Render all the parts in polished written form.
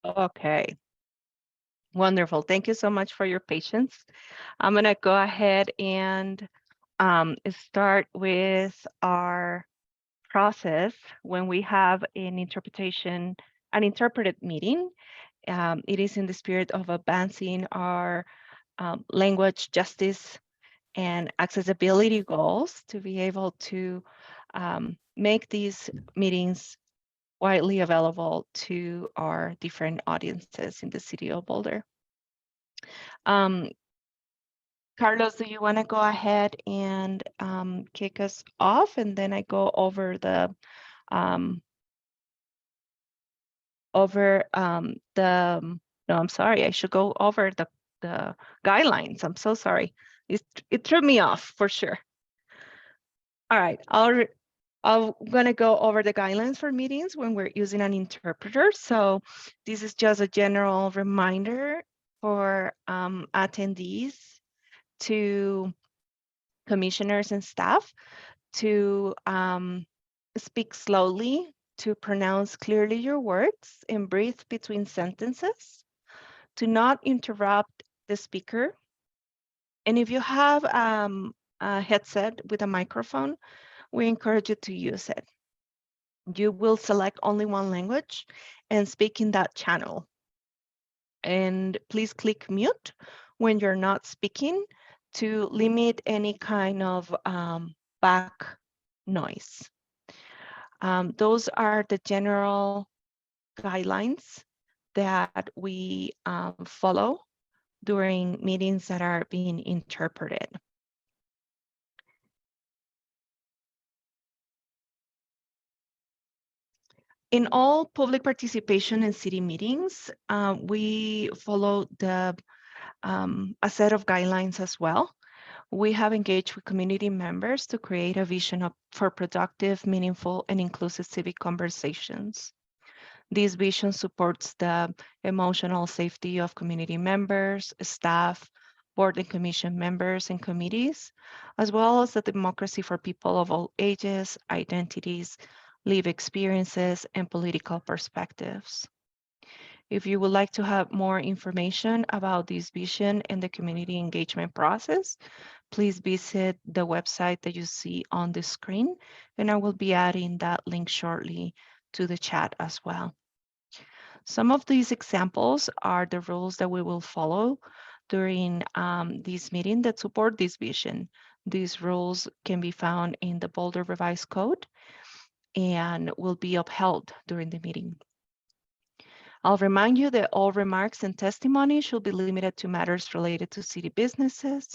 Okay, wonderful. Thank you so much for your patience. I'm gonna go ahead and start with our process when we have an interpreted meeting. It is in the spirit of advancing our language justice and accessibility goals to be able to make these meetings widely available to our different audiences in the city of Boulder. Um, Carlos, do you want to go ahead and kick us off, and then I go over um, no, I'm sorry, I should go over the guidelines. I'm so sorry. It threw me off for sure. All right, I'm gonna go over the guidelines for meetings when we're using an interpreter. So this is just a general reminder for attendees, to commissioners and staff, to speak slowly, to pronounce clearly your words and breathe between sentences, to not interrupt the speaker. And if you have a headset with a microphone, we encourage you to use it. You will select only one language and speak in that channel. And please click mute when you're not speaking to limit any kind of back noise. Those are the general guidelines that we follow during meetings that are being interpreted. In all public participation in city meetings, we follow a set of guidelines as well. We have engaged with community members to create a vision for productive, meaningful, and inclusive civic conversations. This vision supports the emotional safety of community members, staff, board and commission members and committees, as well as the democracy for people of all ages, identities, lived experiences, and political perspectives. If you would like to have more information about this vision and the community engagement process, please visit the website that you see on the screen, and I will be adding that link shortly to the chat as well. Some of these examples are the rules that we will follow during this meeting that support this vision. These rules can be found in the Boulder Revised Code and will be upheld during the meeting. I'll remind you that all remarks and testimony should be limited to matters related to city businesses.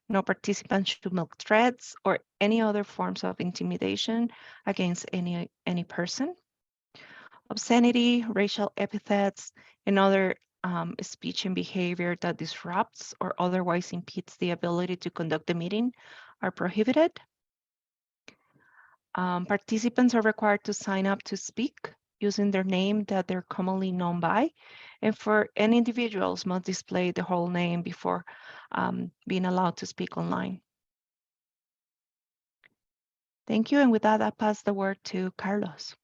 No participant should make threats or any other forms of intimidation against any person. Obscenity, racial epithets, and other speech and behavior that disrupts or otherwise impedes the ability to conduct the meeting are prohibited. Participants are required to sign up to speak using their name that they're commonly known by, and any individuals must display the whole name before being allowed to speak online. Thank you, and with that, I pass the word to Carlos.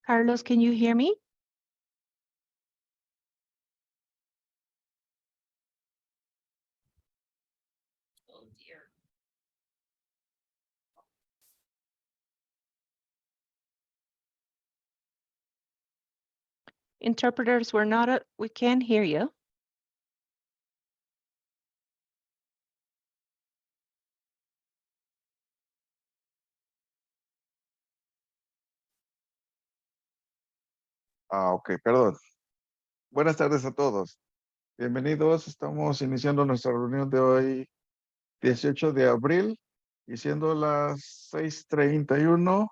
Carlos, can you hear me? Oh dear. Interpreters, we can't hear you. Ok, perdón. Buenas tardes a todos. Bienvenidos. Estamos iniciando nuestra reunión de hoy, 18 de abril, y siendo las 6:31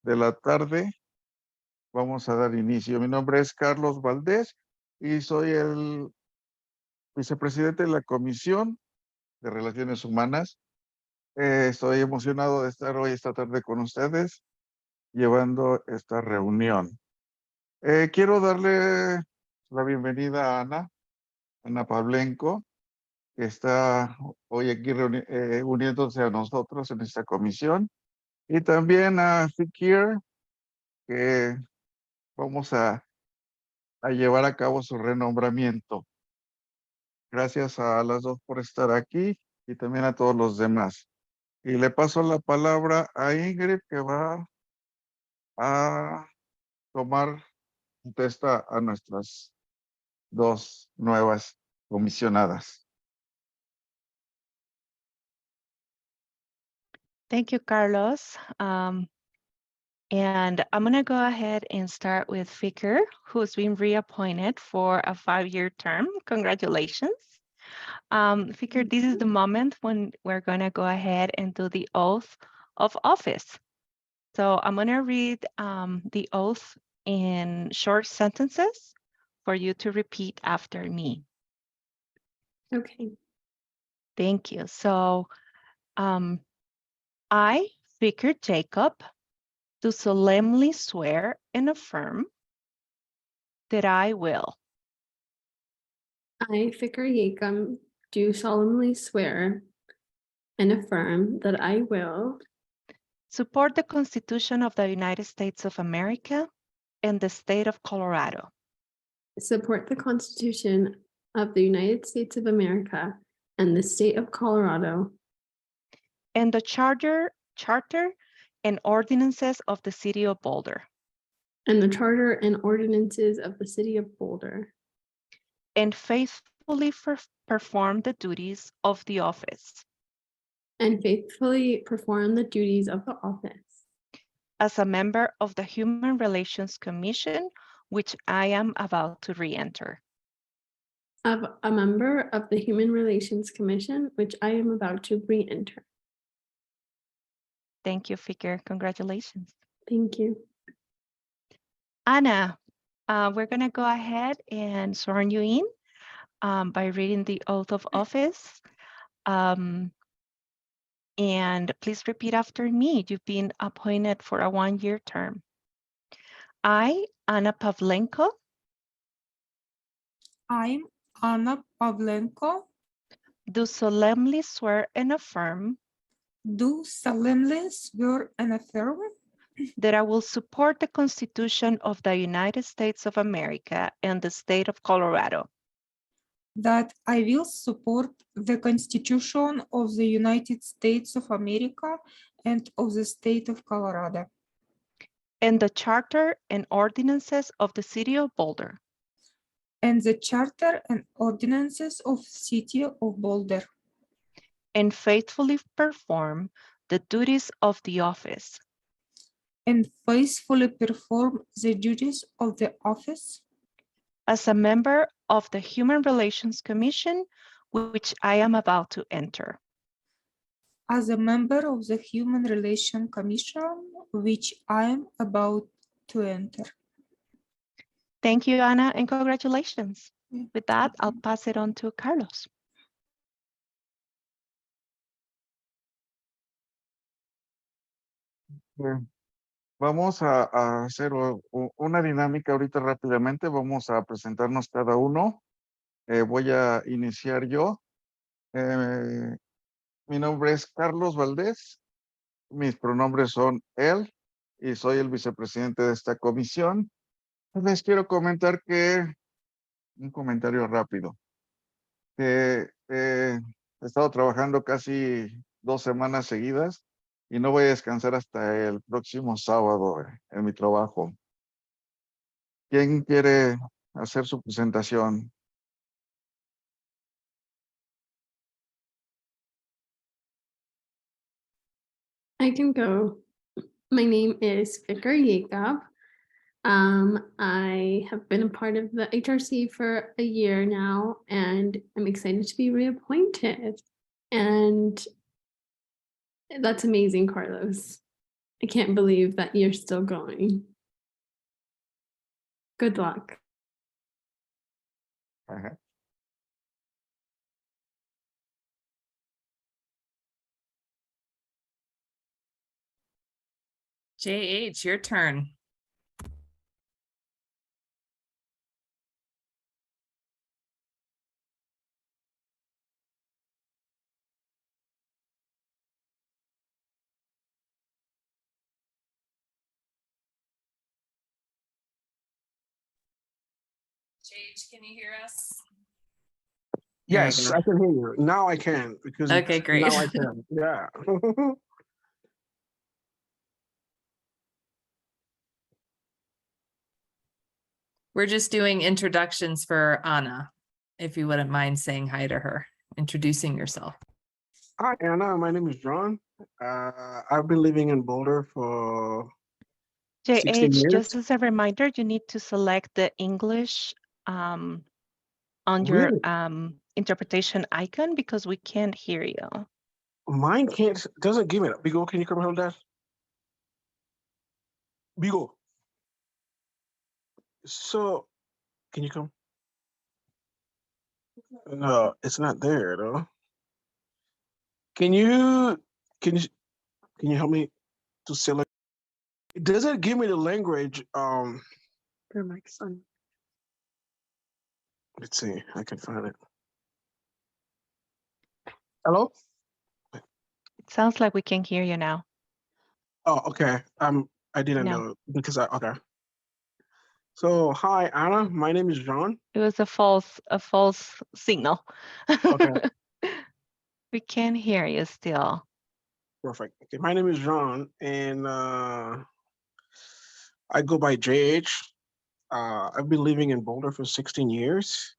de la tarde, vamos a dar inicio. Mi nombre es Carlos Valdés y soy el vicepresidente de la Comisión de Relaciones Humanas. Estoy emocionado de estar hoy esta tarde con ustedes llevando esta reunión. Quiero darle la bienvenida a Ana Pavlenko, que está hoy aquí uniéndose a nosotros en esta comisión, y también a Fikir, que vamos a llevar a cabo su renombramiento. Gracias a las dos por estar aquí y también a todos los demás. Y le paso la palabra a Ingrid, que va a tomar contesta a nuestras dos nuevas comisionadas. Thank you, Carlos. And I'm going to go ahead and start with Fikir, who's been reappointed for a 5-year term. Congratulations. Fikir, this is the moment when we're going to go ahead and do the oath of office. So I'm going to read the oath in short sentences for you to repeat after me. Okay. Thank you. So I, Fikir Jacob, do solemnly swear and affirm that I will I, Fikir Jacob, do solemnly swear and affirm that I will support the Constitution of the United States of America and the state of Colorado, support the Constitution of the United States of America and the state of Colorado, and the charter and ordinances of the city of Boulder, and the charter and ordinances of the city of Boulder, and faithfully perform the duties of the office and faithfully perform the duties of the office as a member of the Human Relations Commission, which I am about to re-enter. of a member of the Human Relations Commission, which I am about to re-enter. Thank you, Fikir. Congratulations. Thank you. Anna, we're going to go ahead and swear you in by reading the oath of office. And please repeat after me. You've been appointed for a 1-year term. I, Anna Pavlenko, I'm Anna Pavlenko, do solemnly swear and affirm do solemnly swear and affirm that I will support the Constitution of the United States of America and the state of Colorado, that I will support the Constitution of the United States of America and of the state of Colorado, and the charter and ordinances of the city of Boulder, and the charter and ordinances of the city of Boulder, and faithfully perform the duties of the office and faithfully perform the duties of the office as a member of the Human Relations Commission, which I am about to enter. as a member of the Human Relations Commission, which I am about to enter. Thank you, Anna, and congratulations. Yeah. With that, I'll pass it on to Carlos. Bien. Vamos a hacer una dinámica ahorita rápidamente. Vamos a presentarnos cada uno. Voy a iniciar yo. Mi nombre es Carlos Valdés. Mis pronombres son él y soy el vicepresidente de esta comisión. Les quiero comentar un comentario rápido, que he estado trabajando casi 2 semanas seguidas y no voy a descansar hasta el próximo sábado en mi trabajo. ¿Quién quiere hacer su presentación? I can go. My name is Fikir Jacob. I have been a part of the HRC for a year now, and I'm excited to be reappointed. And that's amazing, Carlos. I can't believe that you're still going. Good luck. Ajá. JH, your turn. JH, can you hear us? There we Yes, go. I can hear you. Now I can because Okay, great. now I can. Yeah. We're just doing introductions for Anna, if you wouldn't mind saying hi to her, introducing yourself. Hi, Anna. My name is John. I've been living in Boulder for 16 JH, years. just as a reminder, you need to select the English on your Really? interpretation icon because we can't hear you. Mine doesn't give it. Bigo, can you come help that? Bigo. So, can you come? No, it's not there though. Can you can you help me to select? It doesn't give me the language. Your mic's on. Let's see. I can find it. Hello? It sounds like we can hear you now. Oh, okay. I didn't No. know because okay. So hi Anna, my name is John. It was a false signal. Okay, We can hear you still. perfect. Okay, my name is John, and I go by JH. I've been living in Boulder for 16 years.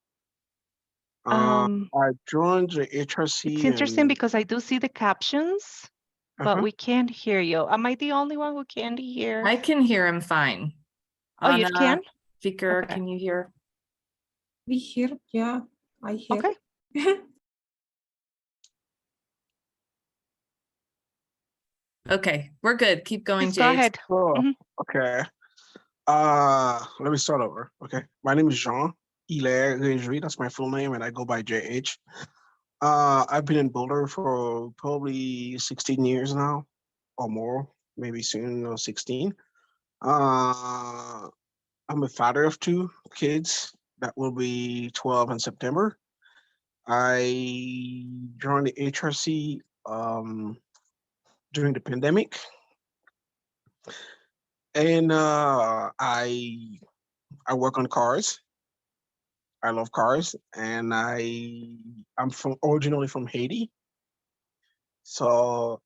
I joined the HRC. It's interesting because I do see the captions, but we can't hear you. Am I the only one who can't hear? I can hear him fine. Oh, you can? Fikar, Okay. can you hear? We hear, yeah, I hear. Okay. Okay, we're good. Keep going, Please go JH. ahead. Oh, Mhm. okay. Let me start over. Okay, my name is Jean Hilaire Régerie. That's my full name, and I go by JH. I've been in Boulder for probably 16 years now, or more, maybe soon, 16. I'm a father of 2 kids that will be 12 in September. I joined the HRC during the pandemic, and I work on cars. I love cars, and I'm originally from Haiti, so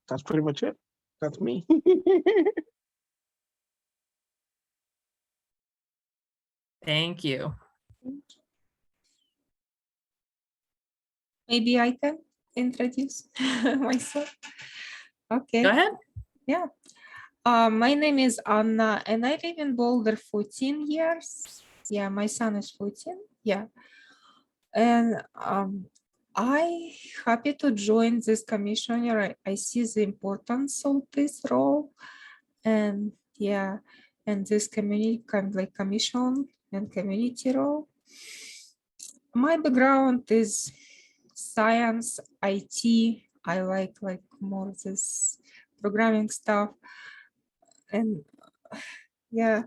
that's pretty much it. That's me. Thank you. Maybe I can introduce myself. Okay. Go ahead. Yeah. My name is Anna and I live in Boulder 14 years. Yeah, my son is 14. Yeah. And I happy to join this commission. I see the importance of this role. And yeah, and this community like commission and community role. My background is science, IT. I like more this programming stuff. And yeah,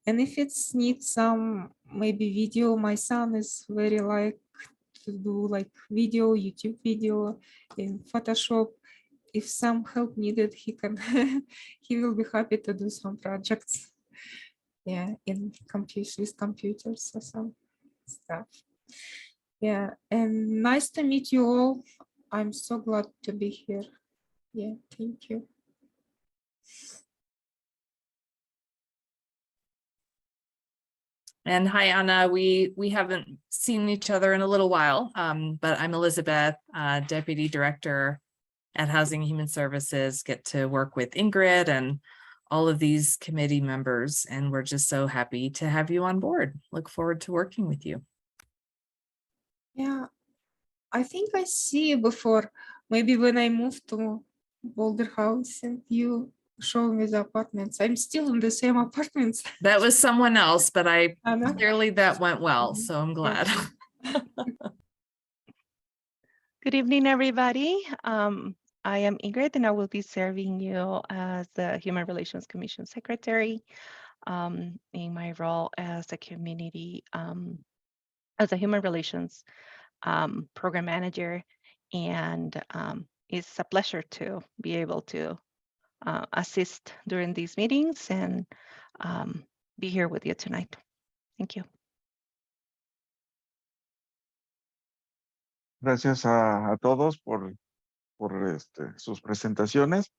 and if it's needs some maybe video, my son is very like to do like video, YouTube video in Photoshop. If some help needed, he can he will be happy to do some projects. Yeah, in computers with computers or some stuff. Yeah, and nice to meet you all. I'm so glad to be here. Yeah, thank you. And hi, Anna. We haven't seen each other in a little while, but I'm Elizabeth, Deputy Director at Housing and Human Services, get to work with Ingrid and all of these committee members, and we're just so happy to have you on board. Look forward to working with you. Yeah, I think I see you before. Maybe when I moved to Boulder House and you show me the apartments. I'm still in the same apartments. That was someone else, but Anna. clearly that went well, so I'm glad. Good evening, everybody. I am Ingrid, and I will be serving you as the Human Relations Commission Secretary in my role as a community, as a Human Relations Program Manager. And it's a pleasure to be able to assist during these meetings and be here with you tonight. Thank you. Gracias a todos por sus presentaciones.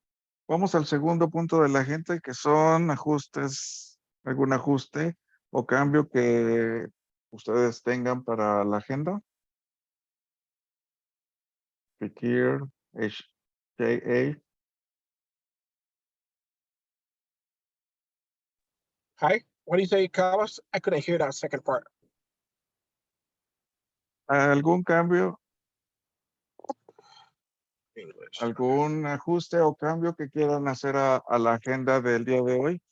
Vamos al segundo punto de la agenda, que son ajustes, algún ajuste o cambio que ustedes tengan para la agenda. Fikir, HJA. Hi, what do you say, Carlos? I couldn't hear that second part. ¿Algún cambio, English. algún ajuste o cambio que quieran hacer a la agenda del día de hoy?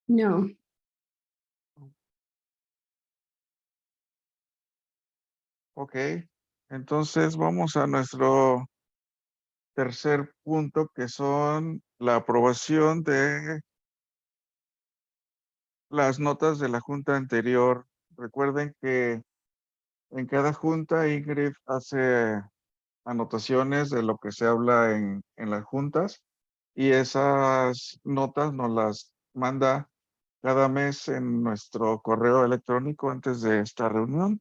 No. Ok, entonces vamos a nuestro tercer punto, que son la aprobación de las notas de la junta anterior. Recuerden que en cada junta Ingrid hace anotaciones de lo que se habla en las juntas y esas notas nos las manda cada mes en nuestro correo electrónico antes de esta reunión.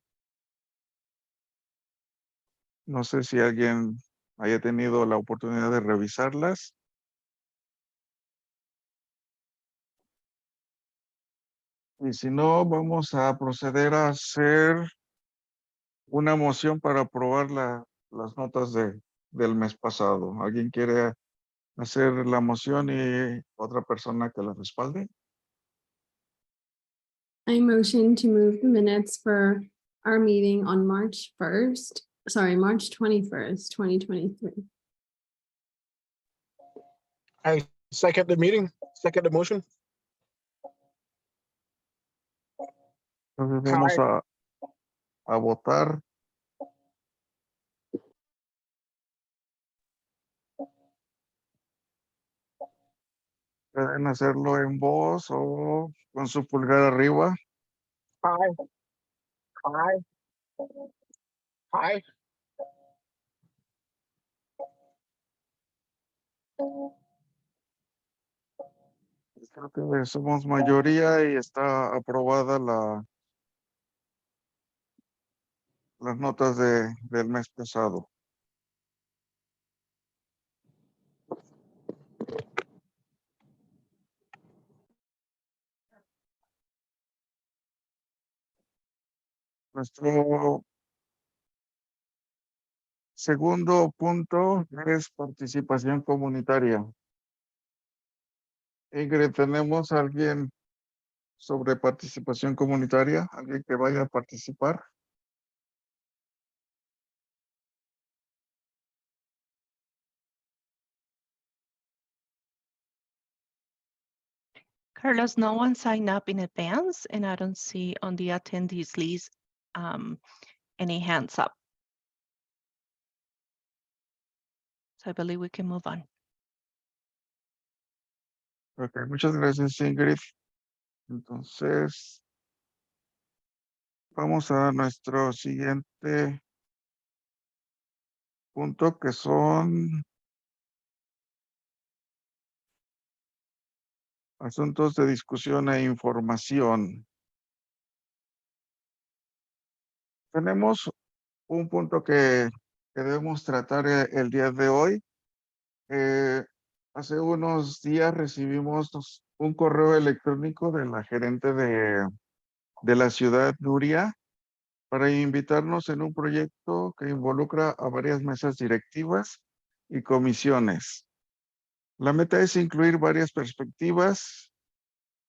No sé si alguien haya tenido la oportunidad de revisarlas. Y si no, vamos a proceder a hacer una moción para aprobar las notas del mes pasado. ¿Alguien quiere hacer la moción y otra persona que la respalde? I motion to move the minutes for our meeting on March 1st, March 21st, 2023. I second the meeting, second the motion. Entonces vamos Hi. a votar. Pueden hacerlo en voz o con su pulgar arriba. Hi. Hi. Hi. Creo que somos mayoría y está aprobada las notas del mes pasado. Nuestro segundo punto es participación comunitaria. Ingrid, ¿tenemos a alguien sobre participación comunitaria? ¿Alguien que vaya a participar? Carlos, no one signed up in advance, and I don't see on the attendees list any hands up. So I believe we can move on. Ok, muchas gracias, Ingrid. Entonces, vamos a nuestro siguiente punto, que son asuntos de discusión e información. Tenemos un punto que debemos tratar el día de hoy. Hace unos días recibimos un correo electrónico de la gerente de la ciudad, Nuria, para invitarnos en un proyecto que involucra a varias mesas directivas y comisiones. La meta es incluir varias perspectivas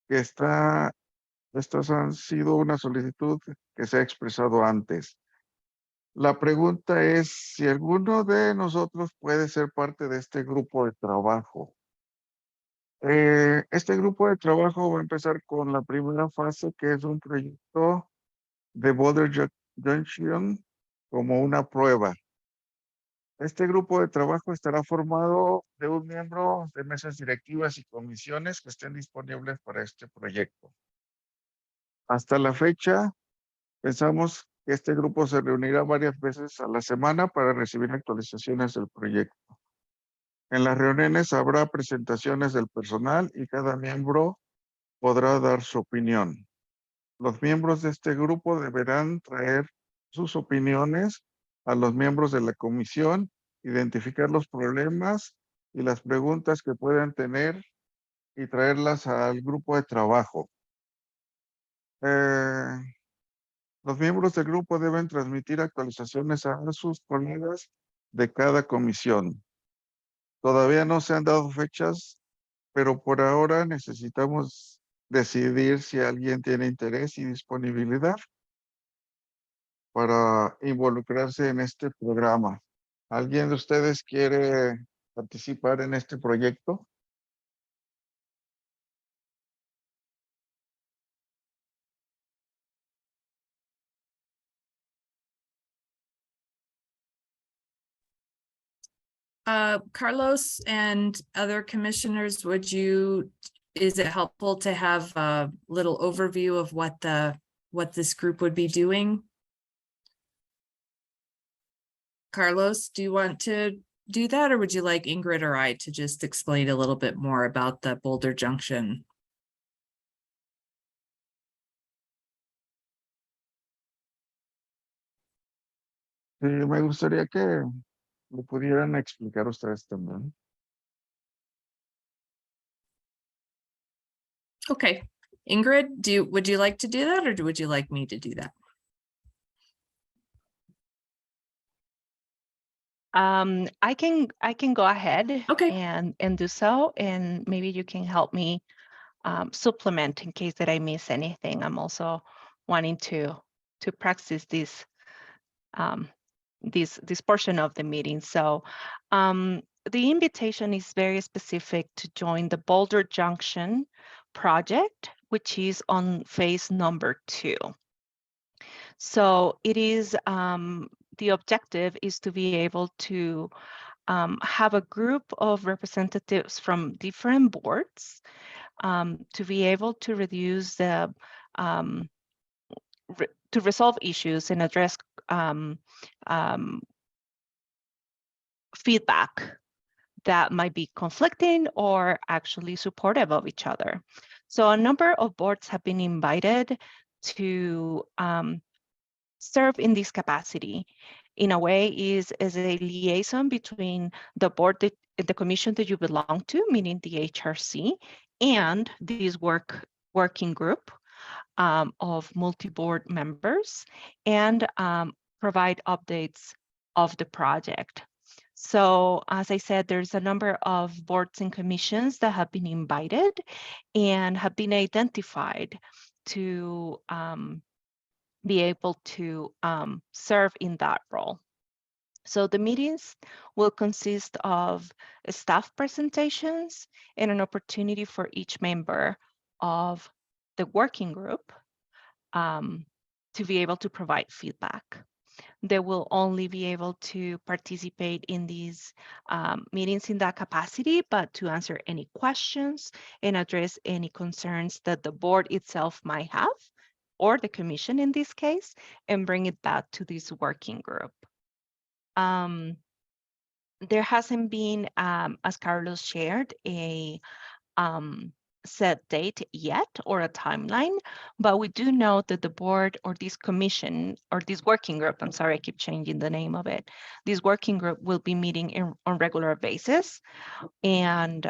estas han sido una solicitud que se ha expresado antes. La pregunta es si alguno de nosotros puede ser parte de este grupo de trabajo. Este grupo de trabajo va a empezar con la primera fase, que es un proyecto de Boulder Junction como una prueba. Este grupo de trabajo estará formado de un miembro de mesas directivas y comisiones que estén disponibles para este proyecto. Hasta la fecha, pensamos que este grupo se reunirá varias veces a la semana para recibir actualizaciones del proyecto. En las reuniones habrá presentaciones del personal y cada miembro podrá dar su opinión. Los miembros de este grupo deberán traer sus opiniones a los miembros de la comisión, identificar los problemas y las preguntas que puedan tener y traerlas al grupo de trabajo. Los miembros del grupo deben transmitir actualizaciones a sus colegas de cada comisión. Todavía no se han dado fechas, pero por ahora necesitamos decidir si alguien tiene interés y disponibilidad para involucrarse en este programa. ¿Alguien de ustedes quiere participar en este proyecto? Carlos and other commissioners, is it helpful to have a little overview of what this group would be doing? Carlos, do you want to do that, or would you like Ingrid or I to just explain a little bit more about the Boulder Junction? Me gustaría que lo pudieran explicar ustedes también. Okay, Ingrid, would you like to do that, or would you like me to do that? I can go ahead Okay. and do so, and maybe you can help me supplement in case that I miss anything. I'm also wanting to practice this this portion of the meeting. So the invitation is very specific to join the Boulder Junction project, which is on phase number 2. So it is the objective is to be able to have a group of representatives from different boards to be able to reduce the to resolve issues and address feedback that might be conflicting or actually supportive of each other. So a number of boards have been invited to serve in this capacity. In a way, is as a liaison between the board, the commission that you belong to, meaning the HRC, and this working group of multi-board members, and provide updates of the project. So as I said, there's a number of boards and commissions that have been invited and have been identified to be able to serve in that role. So the meetings will consist of staff presentations and an opportunity for each member of the working group to be able to provide feedback. They will only be able to participate in these meetings in that capacity, but to answer any questions and address any concerns that the board itself might have, or the commission in this case, and bring it back to this working group. There hasn't been, as Carlos shared, a set date yet or a timeline, but we do know that the board or this commission or this working group, I'm sorry, I keep changing the name of it. This working group will be meeting on regular basis and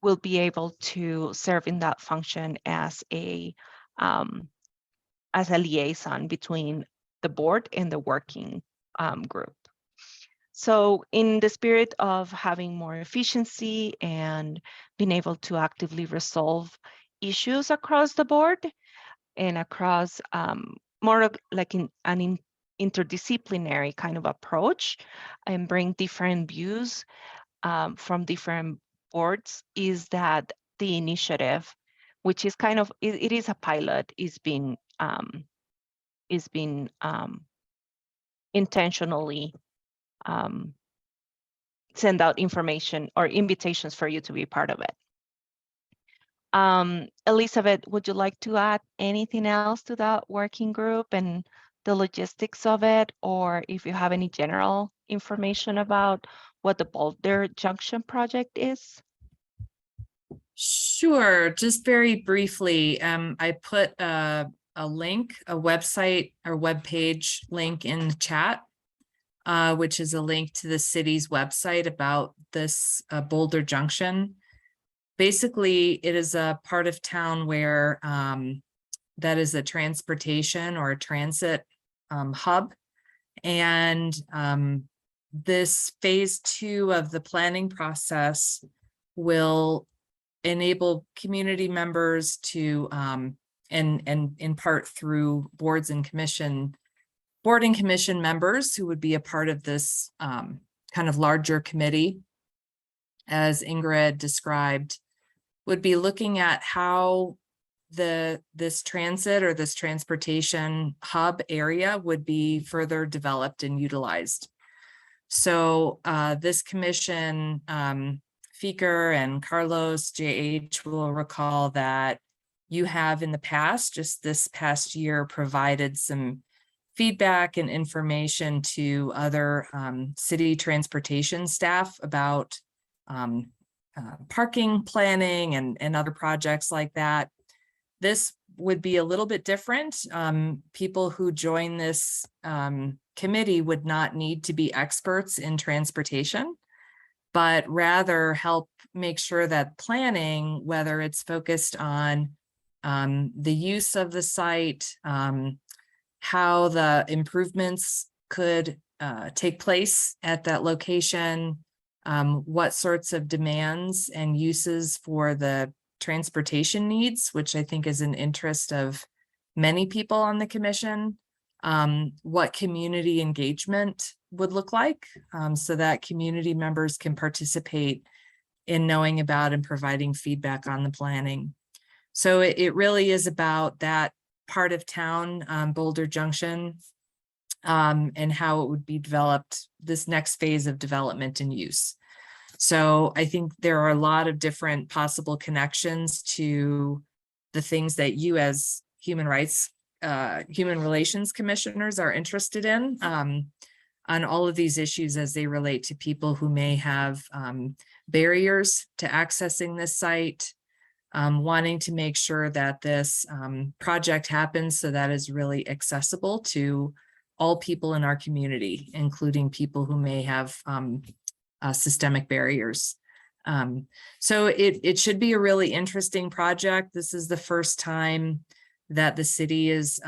will be able to serve in that function as a liaison between the board and the working group. So in the spirit of having more efficiency and being able to actively resolve issues across the board and across more of like an interdisciplinary kind of approach and bring different views from different boards, is that the initiative, which is kind of, it is a pilot, is being intentionally send out information or invitations for you to be part of it. Elizabeth, would you like to add anything else to that working group and the logistics of it, or if you have any general information about what the Boulder Junction project is? Sure, just very briefly, I put a link, a website or webpage link in the chat, which is a link to the city's website about this Boulder Junction. Basically, it is a part of town where that is a transportation or a transit hub. And this phase 2 of the planning process will enable community members to, and in part through board and commission members who would be a part of this kind of larger committee, as Ingrid described, would be looking at how this transit or this transportation hub area would be further developed and utilized. So this commission, Fiker and Carlos JH will recall that you have in the past, just this past year, provided some feedback and information to other city transportation staff about parking planning and other projects like that. This would be a little bit different. People who join this committee would not need to be experts in transportation, but rather help make sure that planning, whether it's focused on the use of the site, how the improvements could take place at that location, what sorts of demands and uses for the transportation needs, which I think is an interest of many people on the commission, what community engagement would look like, so that community members can participate in knowing about and providing feedback on the planning. So it really is about that part of town, Boulder Junction, and how it would be developed, this next phase of development and use. So I think there are a lot of different possible connections to the things that you as human relations commissioners are interested in on all of these issues as they relate to people who may have barriers to accessing this site, wanting to make sure that this project happens so that is really accessible to all people in our community, including people who may have systemic barriers. So it should be a really interesting project. This is the first time that the city is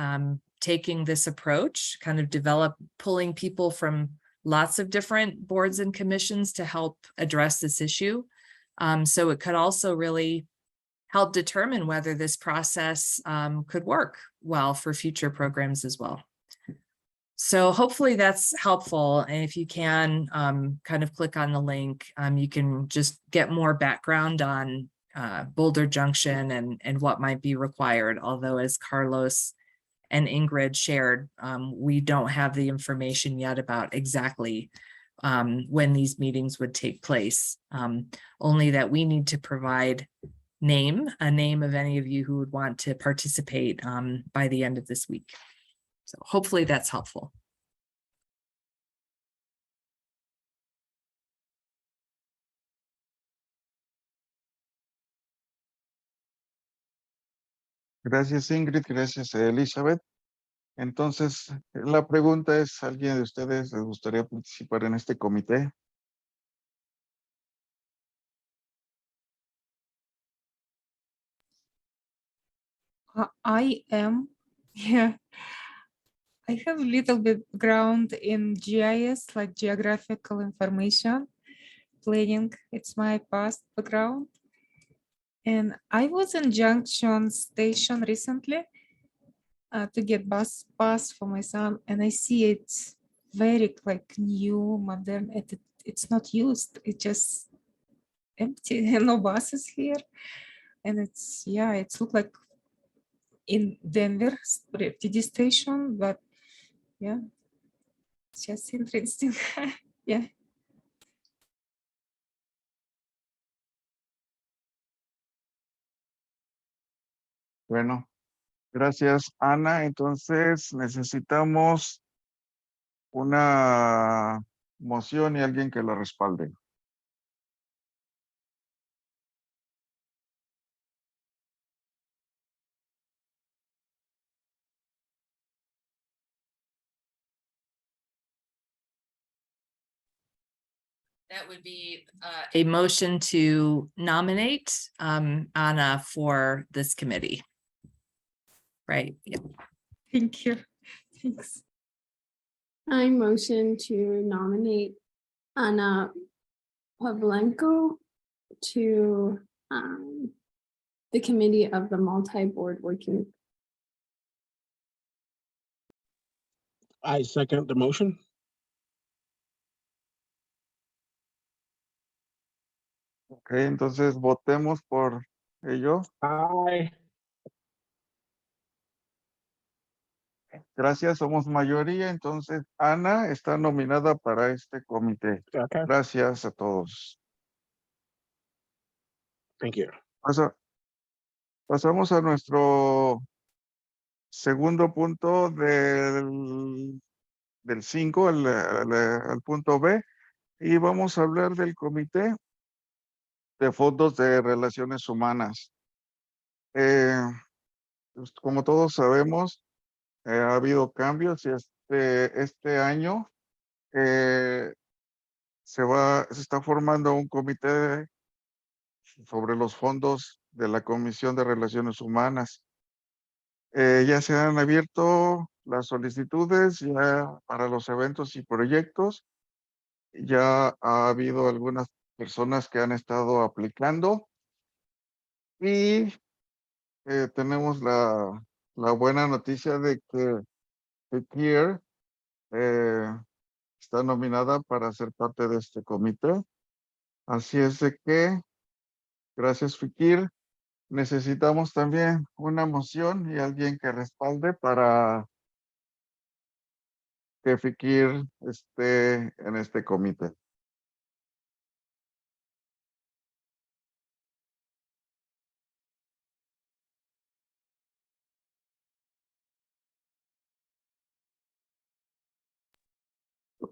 taking this approach, kind of pulling people from lots of different boards and commissions to help address this issue. So it could also really help determine whether this process could work well for future programs as well. So hopefully that's helpful. And if you can kind of click on the link, you can just get more background on Boulder Junction and what might be required. Although, as Carlos and Ingrid shared, we don't have the information yet about exactly when these meetings would take place. Only that we need to provide a name of any of you who would want to participate by the end of this week. So hopefully that's helpful. Gracias, Ingrid. Gracias, Elizabeth. Entonces, la pregunta es, ¿alguien de ustedes les gustaría participar en este comité? I am, yeah. I have a little bit background in GIS, like geographical information planning. It's my past background. And I was in Junction Station recently to get bus pass for my son, and I see it's very like new, modern. It's not used. It's just empty. No buses here, and it's look like in Denver TD station, but yeah, it's just interesting. Yeah. Bueno, gracias, Ana. Entonces, necesitamos una moción y alguien que la respalde. That would be a motion to nominate Anna for this committee. Right, yeah. Thank you. Thanks. I motion to nominate Anna Pavlenko to the committee of the multi-board working. I second the motion. Ok, entonces votemos por ello. Aye. Gracias, somos mayoría, entonces Ana está nominada para este comité. Okay, Gracias a todos. thank you. Pasamos a nuestro segundo punto del 5, al punto B, y vamos a hablar del comité de fondos de relaciones humanas. Pues, como todos sabemos, ha habido cambios y este año se está formando un comité sobre los fondos de la Comisión de Relaciones Humanas. Ya se han abierto las solicitudes ya para los eventos y proyectos. Ya ha habido algunas personas que han estado aplicando y tenemos la buena noticia de que Fekir está nominada para ser parte de este comité. Así es de que, gracias Fikir, necesitamos también una moción y alguien que respalde para que Fikir esté en este comité.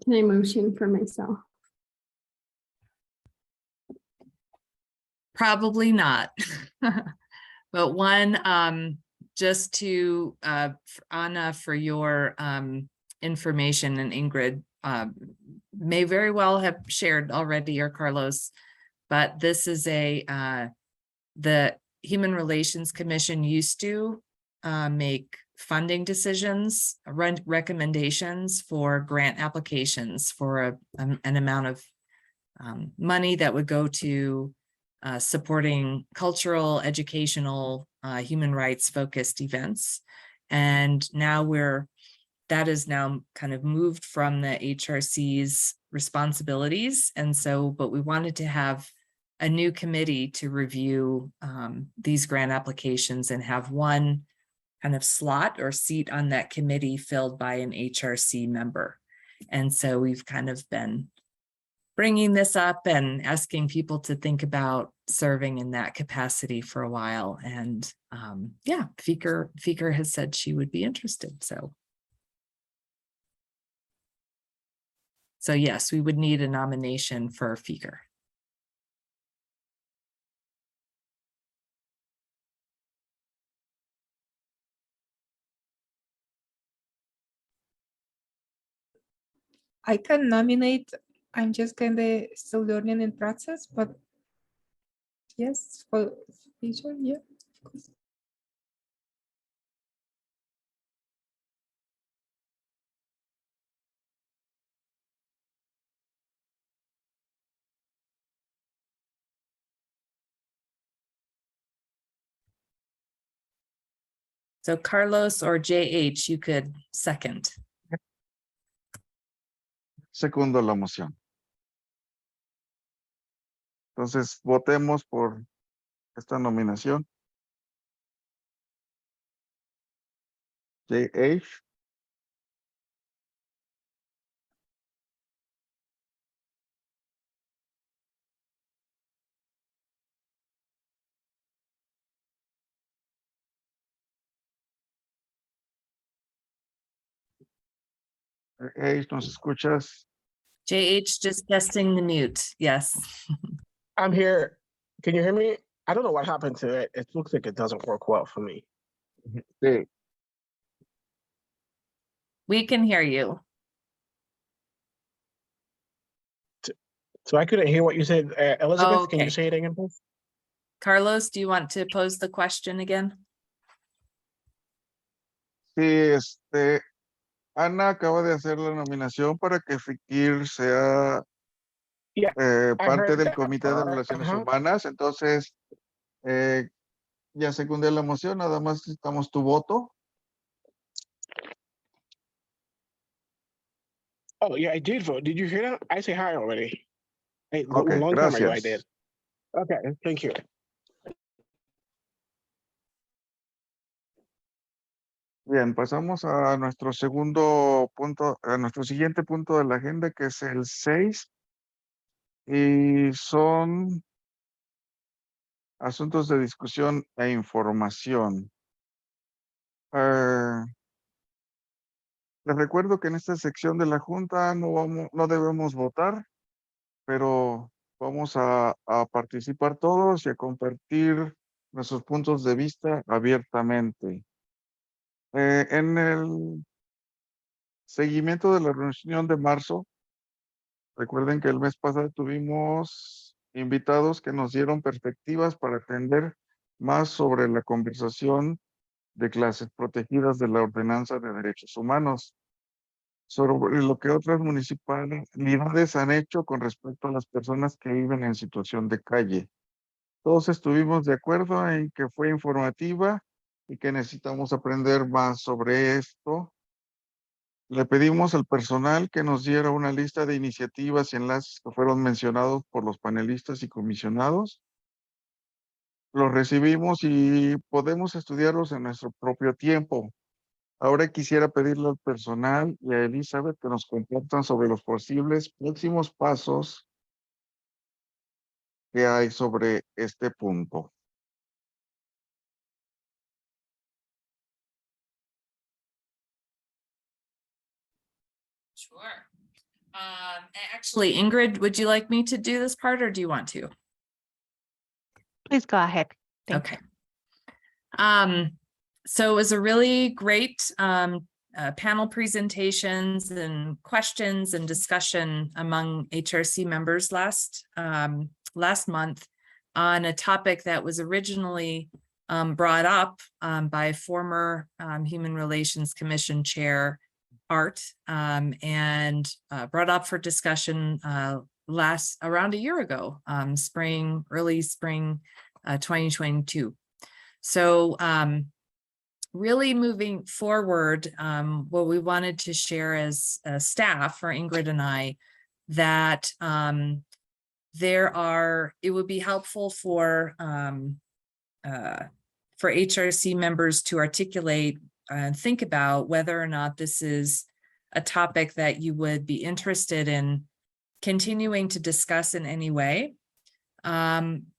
Can I motion for myself? Probably not. But one, just to Anna, for your information, and Ingrid may very well have shared already, or Carlos, but this is the Human Relations Commission used to make funding decisions, recommendations for grant applications for an amount of money that would go to supporting cultural, educational, human rights focused events. And now that is now kind of moved from the HRC's responsibilities. And so, but we wanted to have a new committee to review these grant applications and have one kind of slot or seat on that committee filled by an HRC member. And so we've kind of been bringing this up and asking people to think about serving in that capacity for a while. And yeah, Fikir has said she would be interested. So yes, we would need a nomination for Fikir. I can nominate. I'm just kind of still learning in process, but yes, for future, yeah, of course. So Carlos or JH, you could second. Segundo la moción. Entonces, votemos por esta nominación. JH. JH, ¿nos escuchas? JH just testing the mute. Yes. I'm here. Can you hear me? I don't know what happened to it. It looks like it doesn't work well for me. Sí, We can hear you. So I couldn't hear what you said. Elizabeth, can Okay. you say it again, please? Carlos, do you want to pose the question again? sí, Ana acaba de hacer la nominación para que Fikir sea Yeah, I parte heard del that Comité de part. Relaciones Uh-huh. Humanas. Entonces, ya secundé la moción, nada más necesitamos tu voto. Oh, yeah, I did vote. Did you hear that? I say hi already. Hey, Ok, a long time ago I gracias. did. Okay, thank you. Bien, pasamos a nuestro segundo punto, a nuestro siguiente punto de la agenda, que es el 6, y son asuntos de discusión e información. Les recuerdo que en esta sección de la Junta no debemos votar, pero vamos a participar todos y a compartir nuestros puntos de vista abiertamente. En el seguimiento de la reunión de marzo, recuerden que el mes pasado tuvimos invitados que nos dieron perspectivas para atender más sobre la conversación de clases protegidas de la Ordenanza de Derechos Humanos, sobre lo que otras municipalidades han hecho con respecto a las personas que viven en situación de calle. Todos estuvimos de acuerdo en que fue informativa y que necesitamos aprender más sobre esto. Le pedimos al personal que nos diera una lista de iniciativas y enlaces que fueron mencionados por los panelistas y comisionados. Los recibimos y podemos estudiarlos en nuestro propio tiempo. Ahora quisiera pedirle al personal y a Elizabeth que nos compartan sobre los posibles próximos pasos que hay sobre este punto. Sure. Actually, Ingrid, would you like me to do this part or do you want to? Please go ahead. Thank Okay. So it was a really great panel presentations and questions and discussion among HRC members last month on a topic that was originally brought up by former Human Relations Commission Chair Art and brought up for discussion around a year ago, early spring 2022. So really moving forward, what we wanted to share as staff for Ingrid and I, that it would be helpful for HRC members to articulate and think about whether or not this is a topic that you would be interested in continuing to discuss in any way. It's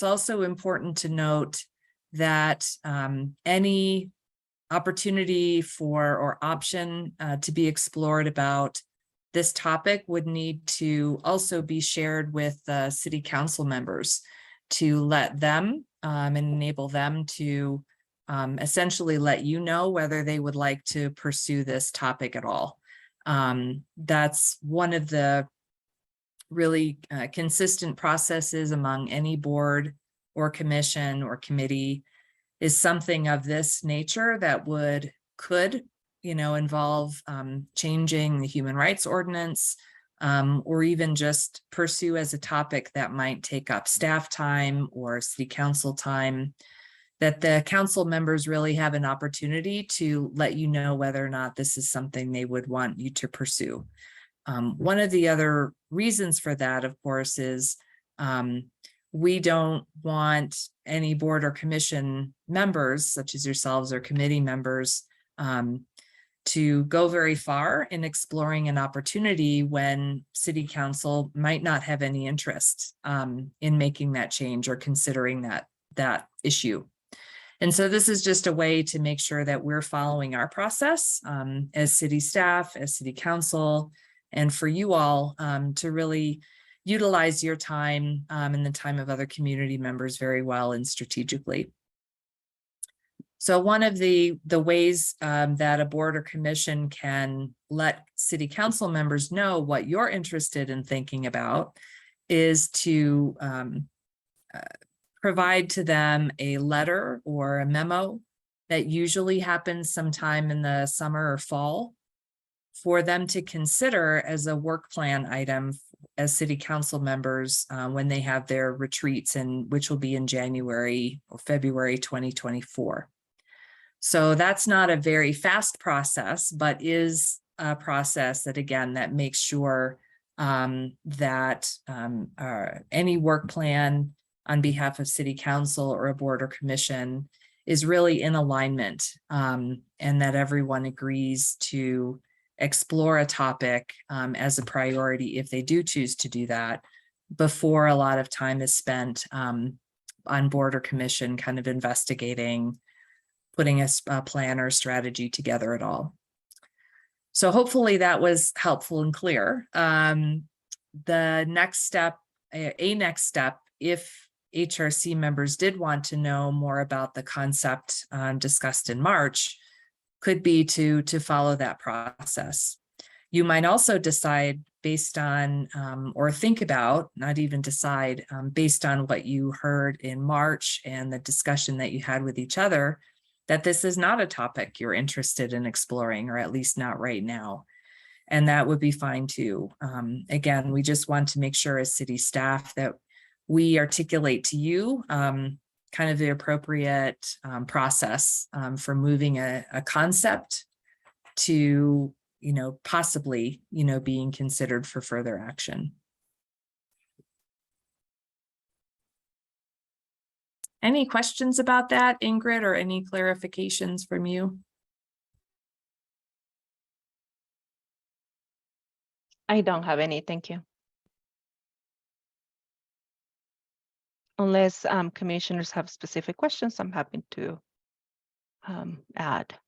also important to note that any opportunity or option to be explored about this topic would need to also be shared with city council members to let them and enable them to essentially let you know whether they would like to pursue this topic at all. That's one of the really consistent processes among any board or commission or committee, is something of this nature that could involve changing the human rights ordinance, or even just pursue as a topic that might take up staff time or city council time, that the council members really have an opportunity to let you know whether or not this is something they would want you to pursue. One of the other reasons for that, of course, is we don't want any board or commission members, such as yourselves or committee members, to go very far in exploring an opportunity when city council might not have any interest in making that change or considering that issue. And so this is just a way to make sure that we're following our process as city staff, as city council, and for you all to really utilize your time and the time of other community members very well and strategically. So one of the ways that a board or commission can let city council members know what you're interested in thinking about is to provide to them a letter or a memo that usually happens sometime in the summer or fall for them to consider as a work plan item as city council members when they have their retreats, and which will be in January or February 2024. So that's not a very fast process, but is a process that, again, that makes sure that any work plan on behalf of city council or a board or commission is really in alignment, and that everyone agrees to explore a topic as a priority if they do choose to do that, before a lot of time is spent on board or commission kind of investigating, putting a plan or strategy together at all. So hopefully that was helpful and clear. The next step, a next step, if HRC members did want to know more about the concept discussed in March, could be to follow that process. You might also decide based on, or think about, not even decide, based on what you heard in March and the discussion that you had with each other, that this is not a topic you're interested in exploring, or at least not right now. And that would be fine too. Again, we just want to make sure as city staff that we articulate to you kind of the appropriate process for moving a concept to, possibly, being considered for further action. Any questions about that, Ingrid, or any clarifications from you? I don't have any, thank you. Unless commissioners have specific questions, I'm happy to add.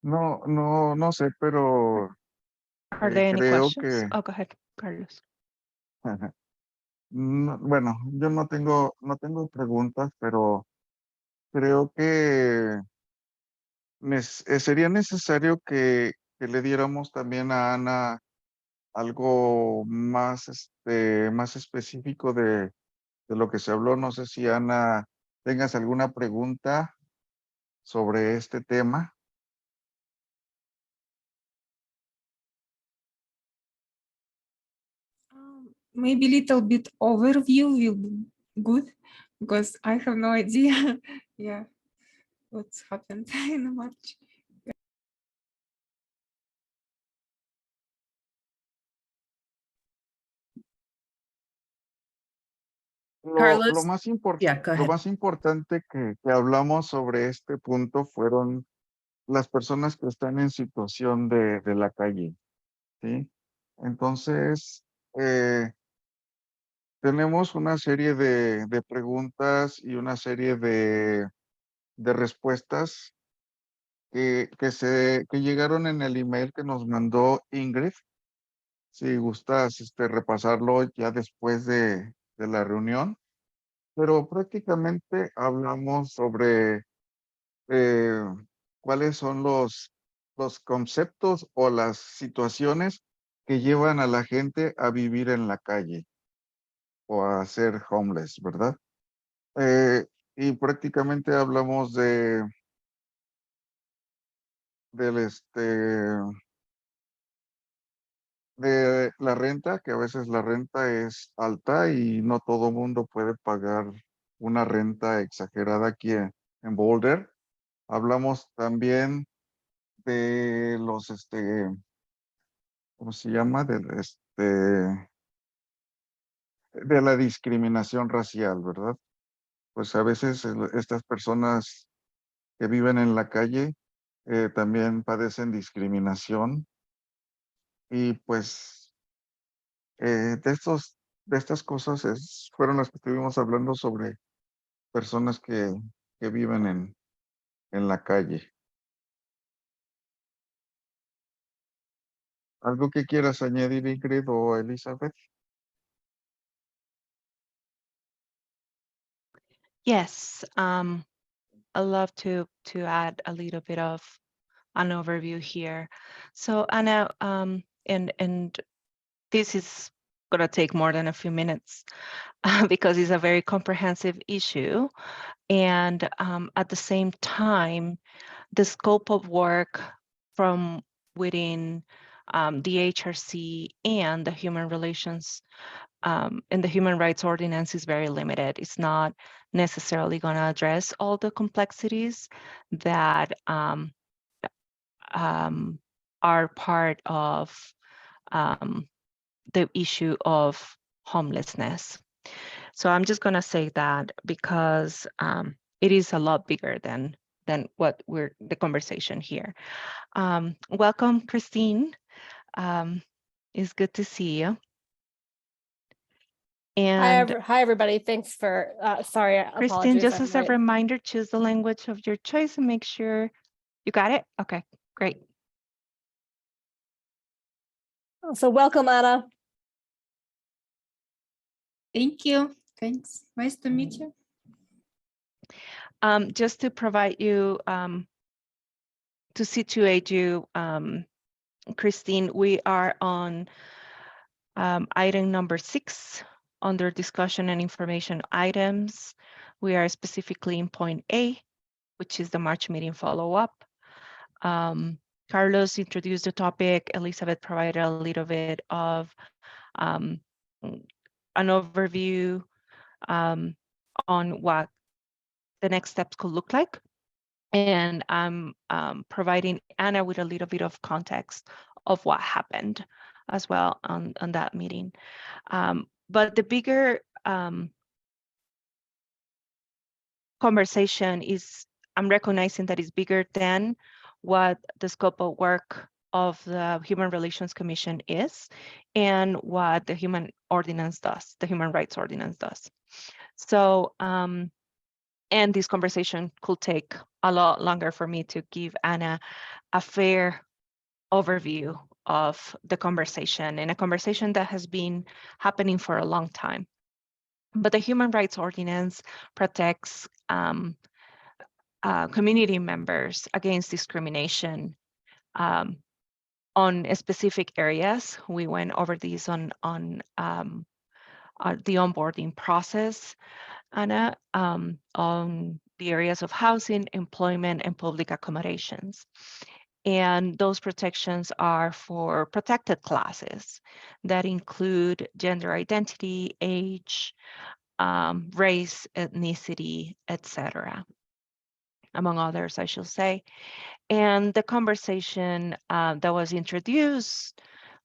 No sé, pero Are there any creo questions? que, Oh, go ahead, Carlos. bueno, yo no tengo preguntas, pero creo que sería necesario que le diéramos también a Ana algo más, más específico de lo que se habló. No sé si, Ana, tengas alguna pregunta sobre este tema. Maybe little bit overview will be good, because I have no idea, yeah, what's happened in March. Carlos? Lo más Yeah, go lo ahead. más importante que hablamos sobre este punto fueron las personas que están en situación de la calle, ¿sí? Entonces, tenemos una serie de preguntas y una serie de respuestas que llegaron en el email que nos mandó Ingrid. Si gustas repasarlo ya después de la reunión, pero prácticamente hablamos sobre cuáles son los conceptos o las situaciones que llevan a la gente a vivir en la calle o a ser homeless, ¿verdad? Y prácticamente hablamos del de la renta, que a veces la renta es alta y no todo mundo puede pagar una renta exagerada aquí en Boulder. Hablamos también de los, ¿cómo se llama? De la discriminación racial, ¿verdad? pues a veces estas personas que viven en la calle también padecen discriminación y pues de estas cosas fueron las que estuvimos hablando sobre personas que viven en la calle. ¿Algo que quieras añadir, Ingrid o Elizabeth? Yes, I'd love to add a little bit of an overview here. So Anna, and this is gonna take more than a few minutes because it's a very comprehensive issue. And at the same time, the scope of work from within the HRC and the human relations and the human rights ordinance is very limited. It's not necessarily going to address all the complexities that are part of the issue of homelessness. So I'm just going to say that because it is a lot bigger than what the conversation here. Welcome, Christine. It's good to see you. And Hi, everybody. Thanks for, sorry, Christine, apologies. just I'm as a right- reminder, choose the language of your choice and make sure you got it. Okay, great. So welcome, Anna. Thank you. Thanks. Nice to meet you. Just to provide you, to situate you, Christine, we are on item number 6 under discussion and information items. We are specifically in point A, which is the March meeting follow-up. Carlos introduced the topic. Elizabeth provided a little bit of an overview on what the next steps could look like. And I'm providing Anna with a little bit of context of what happened as well on that meeting. But the bigger conversation is, I'm recognizing that it's bigger than what the scope of work of the Human Relations Commission is and what the Human Ordinance does, the Human Rights Ordinance does. So, and this conversation could take a lot longer for me to give Anna a fair overview of the conversation, and a conversation that has been happening for a long time. But the Human Rights Ordinance protects community members against discrimination on specific areas. We went over these on the onboarding process, Anna, on the areas of housing, employment, and public accommodations. And those protections are for protected classes that include gender identity, age, race, ethnicity, etc., among others, I should say. And the conversation that was introduced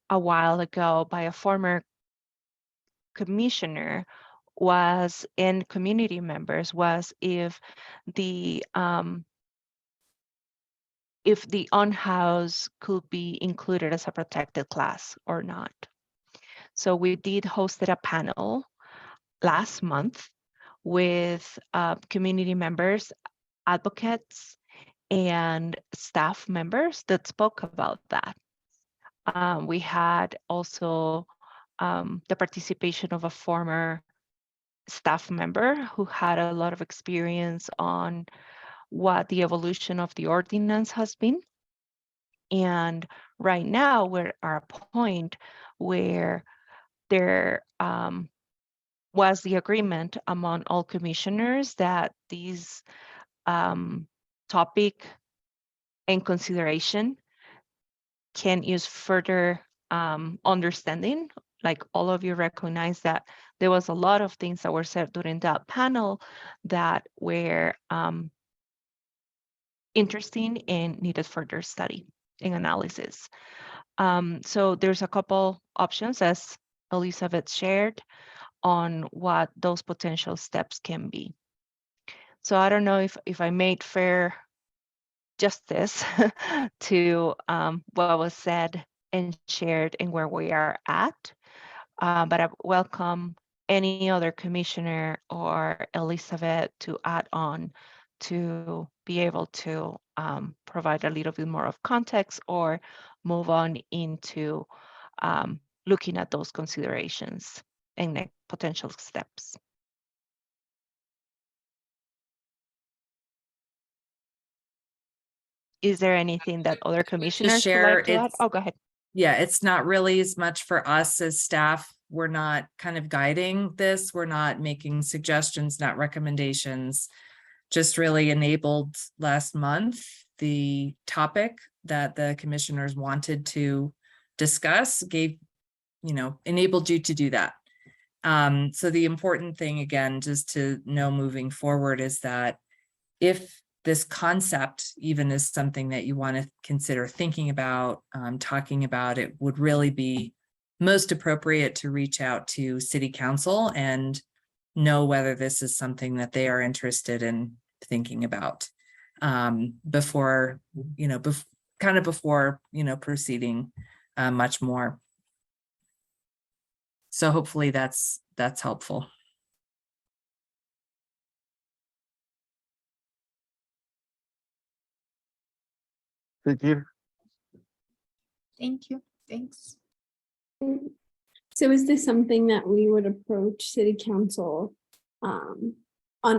a while ago by a former commissioner was, in community members, was if the unhoused could be included as a protected class or not. So we did hosted a panel last month with community members, advocates, and staff members that spoke about that. We had also the participation of a former staff member who had a lot of experience on what the evolution of the ordinance has been. And right now we're at a point where there was the agreement among all commissioners that these topic and consideration can use further understanding. Like all of you recognize that there was a lot of things that were said during that panel that were interesting and needed further study and analysis. So there's a couple options, as Elizabeth shared, on what those potential steps can be. So I don't know if I made fair justice to what was said and shared and where we are at. But I welcome any other commissioner or Elizabeth to add on to be able to provide a little bit more of context or move on into looking at those considerations and potential steps. Is there anything that other commissioners would share, like to add? it's- Oh, go ahead. Yeah, it's not really as much for us as staff. We're not kind of guiding this. We're not making suggestions, not recommendations. Just really enabled last month the topic that the commissioners wanted to discuss, enabled you to do that. So the important thing, again, just to know moving forward is that if this concept even is something that you want to consider thinking about, talking about, it would really be most appropriate to reach out to City Council and know whether this is something that they are interested in thinking about before, before proceeding much more. So hopefully that's helpful. Sikir, Thank you. Thanks. So is this something that we would approach city council on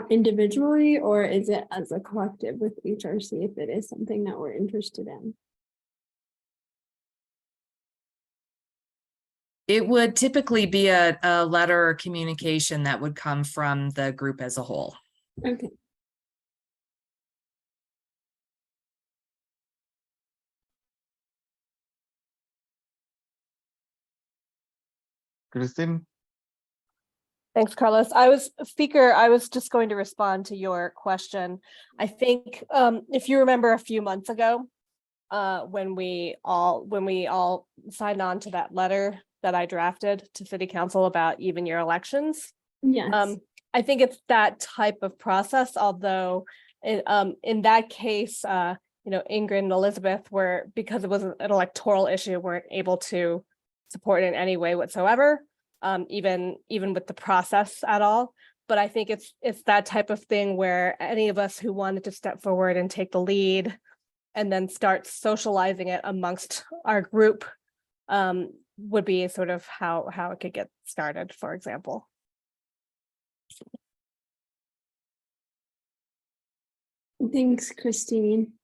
individually, or is it as a collective with HRC if it is something that we're interested in? It would typically be a letter or communication that would come from the group as a whole. Okay. Christine, Thanks, Carlos. Speaker, I was just going to respond to your question. I think if you remember a few months ago, when we all signed on to that letter that I drafted to City Council about even year elections. Yes. I think it's that type of process, although in that case, Ingrid and Elizabeth were, because it was an electoral issue, weren't able to support in any way whatsoever, even with the process at all. But I think it's that type of thing where any of us who wanted to step forward and take the lead and then start socializing it amongst our group would be sort of how it could get started, for example. Thanks, Christine.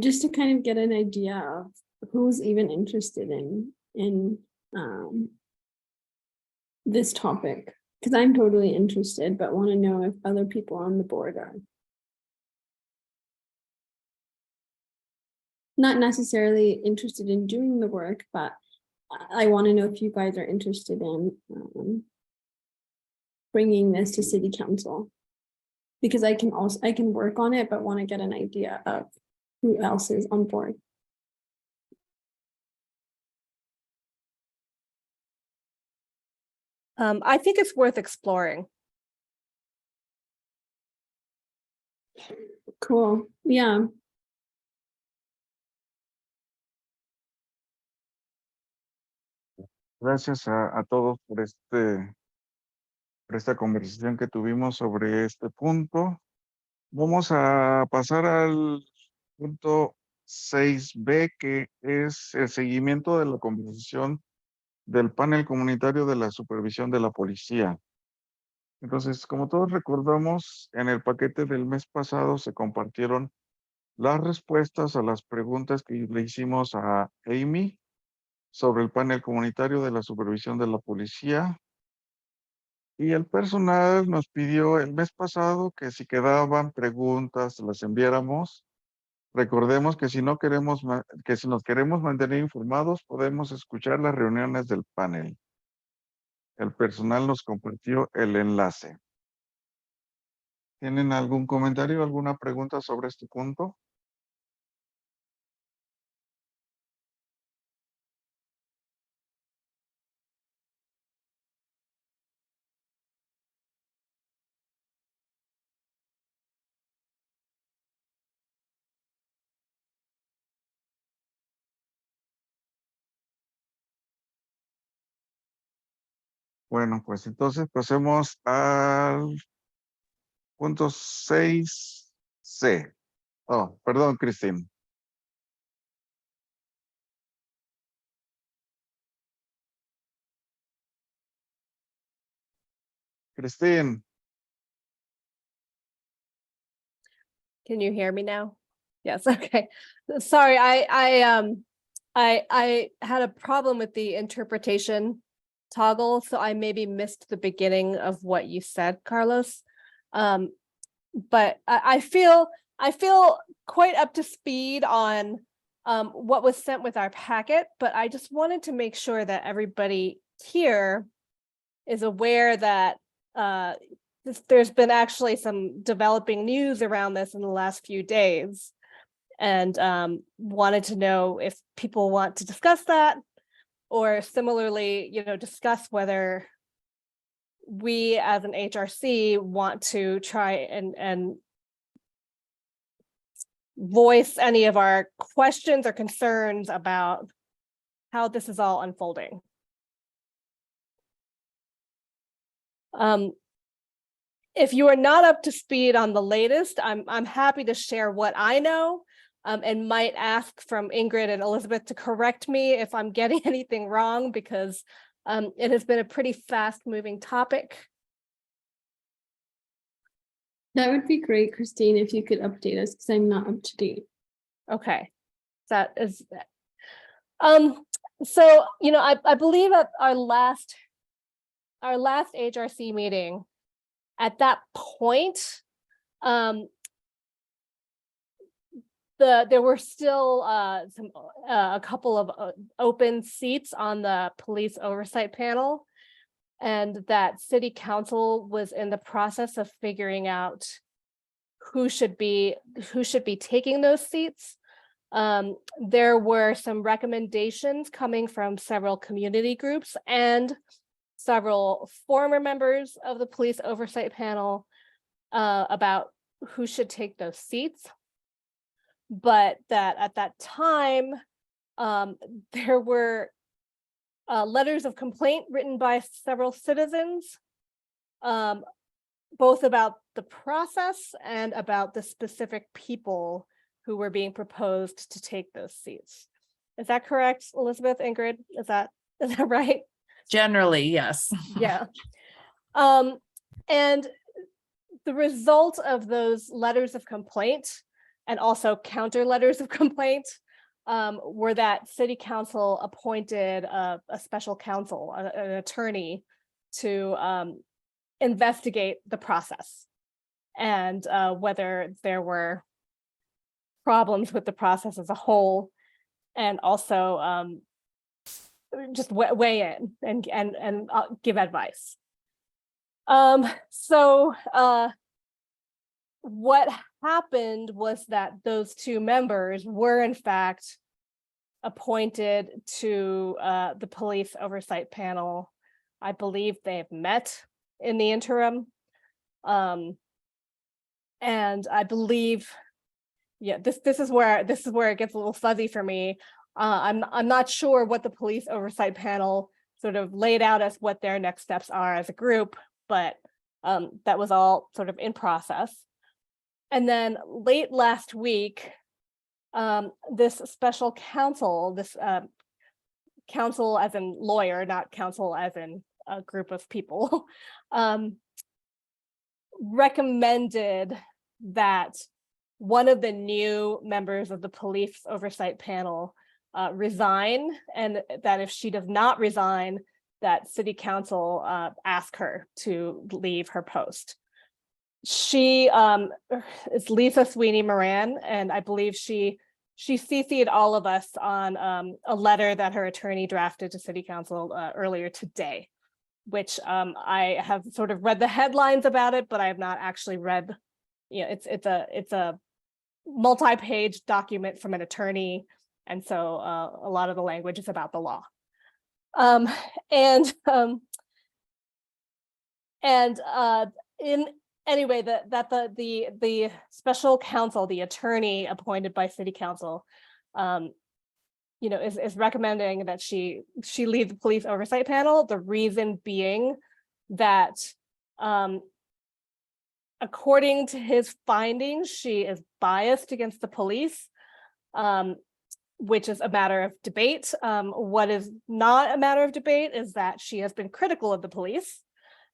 Just to kind of get an idea of who's even interested in this topic, because I'm totally interested, but want to know if other people on the board are. Not necessarily interested in doing the work, but I want to know if you guys are interested in bringing this to City Council. Because I can work on it, but want to get an idea of who else is on board. I think it's worth exploring. Cool, yeah. gracias a todos por esta conversación que tuvimos sobre este punto. Vamos a pasar al punto 6B, que es el seguimiento de la conversación del panel comunitario de la supervisión de la policía. Entonces, como todos recordamos, en el paquete del mes pasado se compartieron las respuestas a las preguntas que le hicimos a Amy sobre el panel comunitario de la supervisión de la policía. Y el personal nos pidió el mes pasado que si quedaban preguntas las enviáramos. Recordemos que si nos queremos mantener informados, podemos escuchar las reuniones del panel. El personal nos compartió el enlace. ¿Tienen algún comentario, alguna pregunta sobre este punto? Bueno, pues entonces pasemos al punto 6C. Oh, perdón, Cristín. Cristín, Can you hear me now? Yes, okay. Sorry, I had a problem with the interpretation toggle, so I maybe missed the beginning of what you said, Carlos. But I feel quite up to speed on what was sent with our packet, but I just wanted to make sure that everybody here is aware that there's been actually some developing news around this in the last few days, and wanted to know if people want to discuss that, or similarly, discuss whether we as an HRC want to try and voice any of our questions or concerns about how this is all unfolding. If you are not up to speed on the latest, I'm happy to share what I know, and might ask from Ingrid and Elizabeth to correct me if I'm getting anything wrong, because it has been a pretty fast-moving topic. That would be great, Christine, if you could update us, because I'm not up to date. Okay, that is. So I believe at our last HRC meeting, at that point, there were still a couple of open seats on the police oversight panel, and that city council was in the process of figuring out who should be taking those seats. There were some recommendations coming from several community groups and several former members of the police oversight panel about who should take those seats. But that at that time, there were letters of complaint written by several citizens, both about the process and about the specific people who were being proposed to take those seats. Is that correct, Elizabeth, Ingrid? Is that right? Generally, yes. Yeah. And the result of those letters of complaint and also counter letters of complaint were that city council appointed a special counsel, an attorney, to investigate the process and whether there were problems with the process as a whole, and also just weigh in and give advice. So what happened was that those two members were in fact appointed to the police oversight panel. I believe they've met in the interim. And I believe, yeah, this is where it gets a little fuzzy for me. I'm not sure what the police oversight panel sort of laid out as what their next steps are as a group, but that was all sort of in process. And then late last week, this special counsel, this counsel as in lawyer, not counsel as in a group of people, recommended that one of the new members of the police oversight panel resign, and that if she does not resign, that city council ask her to leave her post. She is Lisa Sweeney Moran, and I believe she CC'd all of us on a letter that her attorney drafted to city council earlier today, which I have sort of read the headlines about it, but I have not actually read. It's a multi-page document from an attorney, and so a lot of the language is about the law. Anyway, the special counsel, the attorney appointed by city council, is recommending that she leave the police oversight panel. The reason being that according to his findings, she is biased against the police, which is a matter of debate. What is not a matter of debate is that she has been critical of the police,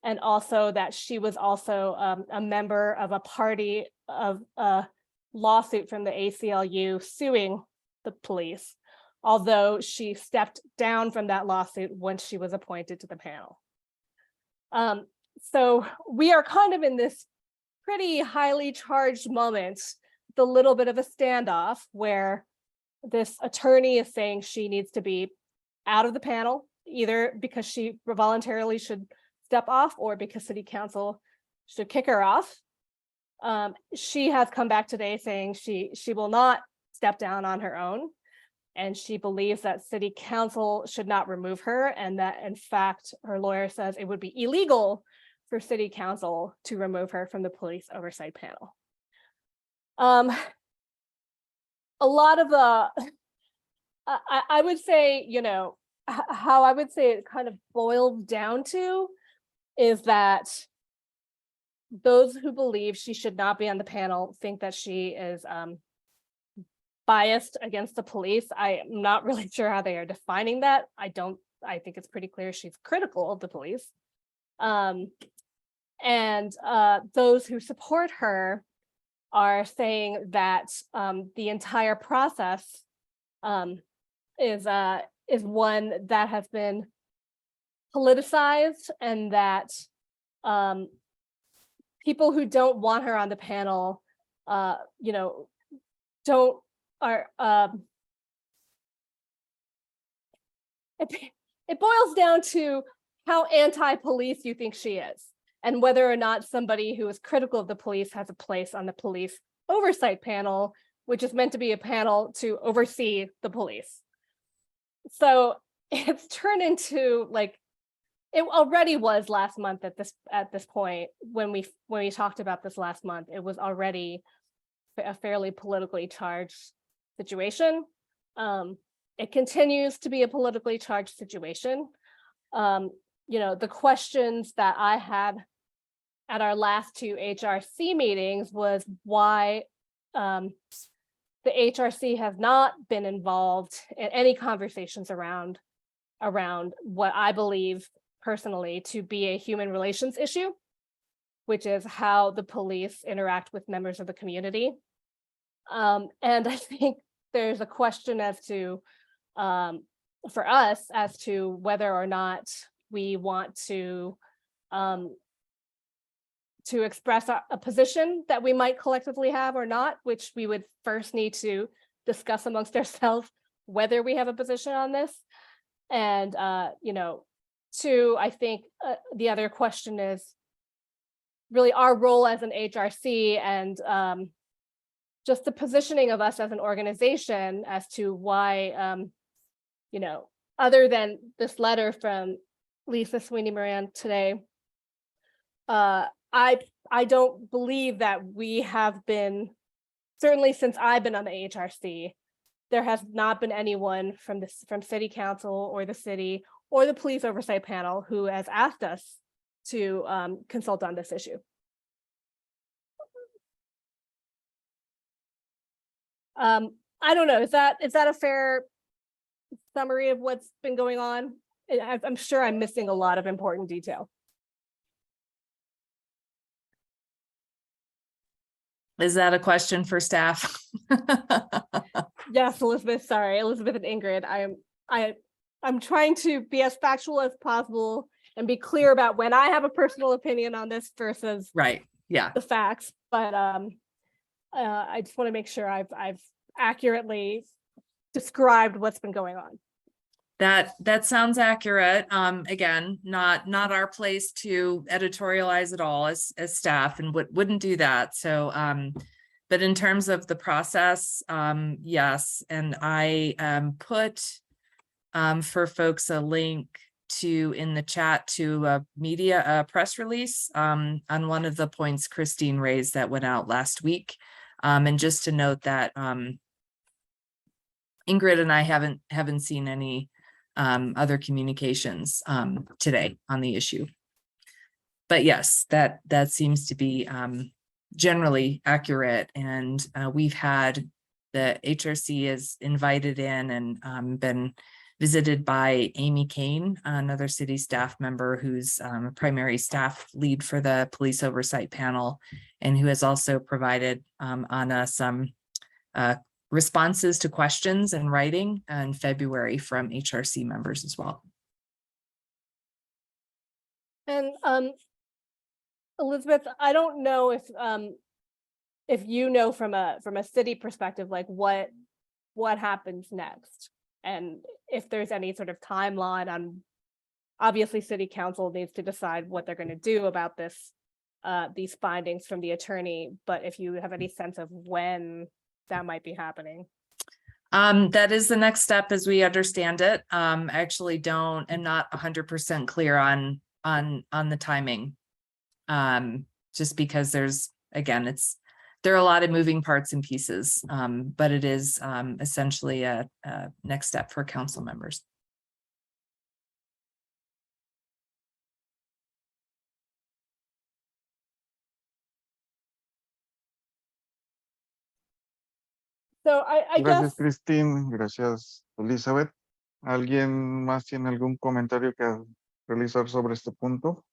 and also that she was also a member of a party of a lawsuit from the ACLU suing the police, although she stepped down from that lawsuit once she was appointed to the panel. So we are kind of in this pretty highly charged moment, the little bit of a standoff where this attorney is saying she needs to be out of the panel, either because she voluntarily should step off or because city council should kick her off. She has come back today saying she will not step down on her own, and she believes that city council should not remove her, and that in fact her lawyer says it would be illegal for city council to remove her from the police oversight panel. A lot of the, I would say, how I would say it kind of boils down to is that those who believe she should not be on the panel think that she is biased against the police. I am not really sure how they are defining that. I think it's pretty clear she's critical of the police. And those who support her are saying that the entire process is one that has been politicized, and that people who don't want her on the panel, it boils down to how anti-police you think she is, and whether or not somebody who is critical of the police has a place on the police oversight panel, which is meant to be a panel to oversee the police. So it's turned into, like, it already was last month at this point, when we talked about this last month, it was already a fairly politically charged situation. It continues to be a politically charged situation. The questions that I had at our last two HRC meetings was why the HRC has not been involved in any conversations around what I believe personally to be a human relations issue, which is how the police interact with members of the community. And I think there's a question as to, for us, as to whether or not we want to express a position that we might collectively have or not, which we would first need to discuss amongst ourselves whether we have a position on this. And, two, I think the other question is really our role as an HRC, and just the positioning of us as an organization as to why, other than this letter from Lisa Sweeney Moran today, I don't believe that we have been, certainly since I've been on the HRC, there has not been anyone from city council or the city or the police oversight panel who has asked us to consult on this issue. I don't know, is that a fair summary of what's been going on? I'm sure I'm missing a lot of important detail. Is that a question for staff? Yes, Elizabeth, sorry, Elizabeth and Ingrid. I'm trying to be as factual as possible and be clear about when I have a personal opinion on this versus Right, yeah. the facts, but I just want to make sure I've accurately described what's been going on. That sounds accurate. Again, not our place to editorialize at all as staff, and wouldn't do that. So, but in terms of the process, yes. And I put for folks a link in the chat to a press release on one of the points Christine raised that went out last week. And just to note that Ingrid and I haven't seen any other communications today on the issue. But yes, that seems to be generally accurate. And we've had the HRC is invited in and been visited by Amy Kane, another city staff member who's a primary staff lead for the police oversight panel, and who has also provided Anna some responses to questions in writing in February from HRC members as well. And Elizabeth, I don't know if you know from a city perspective, like what happens next, and if there's any sort of timeline on, obviously city council needs to decide what they're going to do about this, these findings from the attorney, but if you have any sense of when that might be happening. That is the next step as we understand it. I actually am not 100% clear on the timing. Just because there are a lot of moving parts and pieces, but it is essentially a next step for council members. So I Gracias, guess, Christine. Gracias, Elizabeth. ¿Alguien más tiene algún comentario que realizar sobre este punto?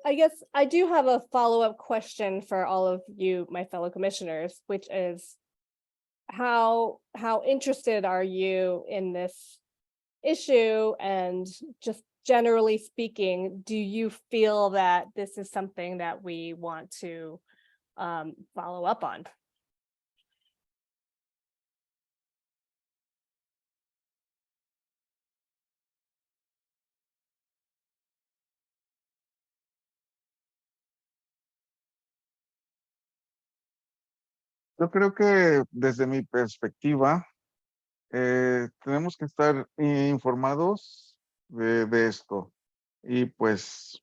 I guess I do have a follow-up question for all of you, my fellow commissioners, which is how interested are you in this issue? And just generally speaking, do you feel that this is something that we want to follow up on? Yo creo que desde mi perspectiva, tenemos que estar informados de esto y pues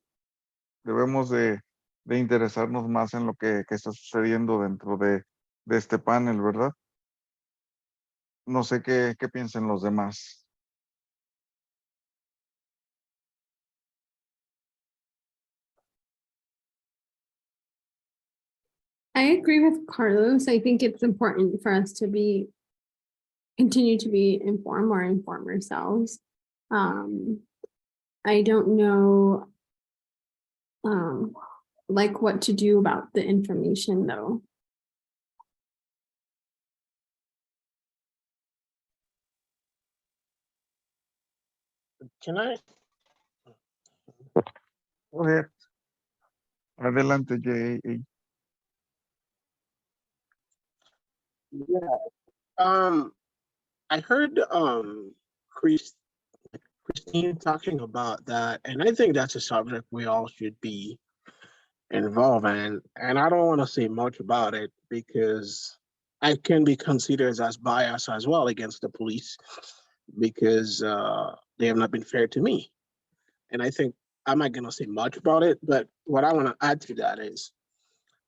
debemos de interesarnos más en lo que está sucediendo dentro de este panel, ¿verdad? No sé qué piensen los demás. I agree with Carlos. I think it's important for us to continue to be informed or inform ourselves. I don't know like what to do about the information though. Can I? Go ahead. Adelante, Jay. Yeah. I heard Christine talking about that, and I think that's a subject we all should be involved in. And I don't want to say much about it because I can be considered as biased as well against the police because they have not been fair to me. And I think I'm not going to say much about it, but what I want to add to that is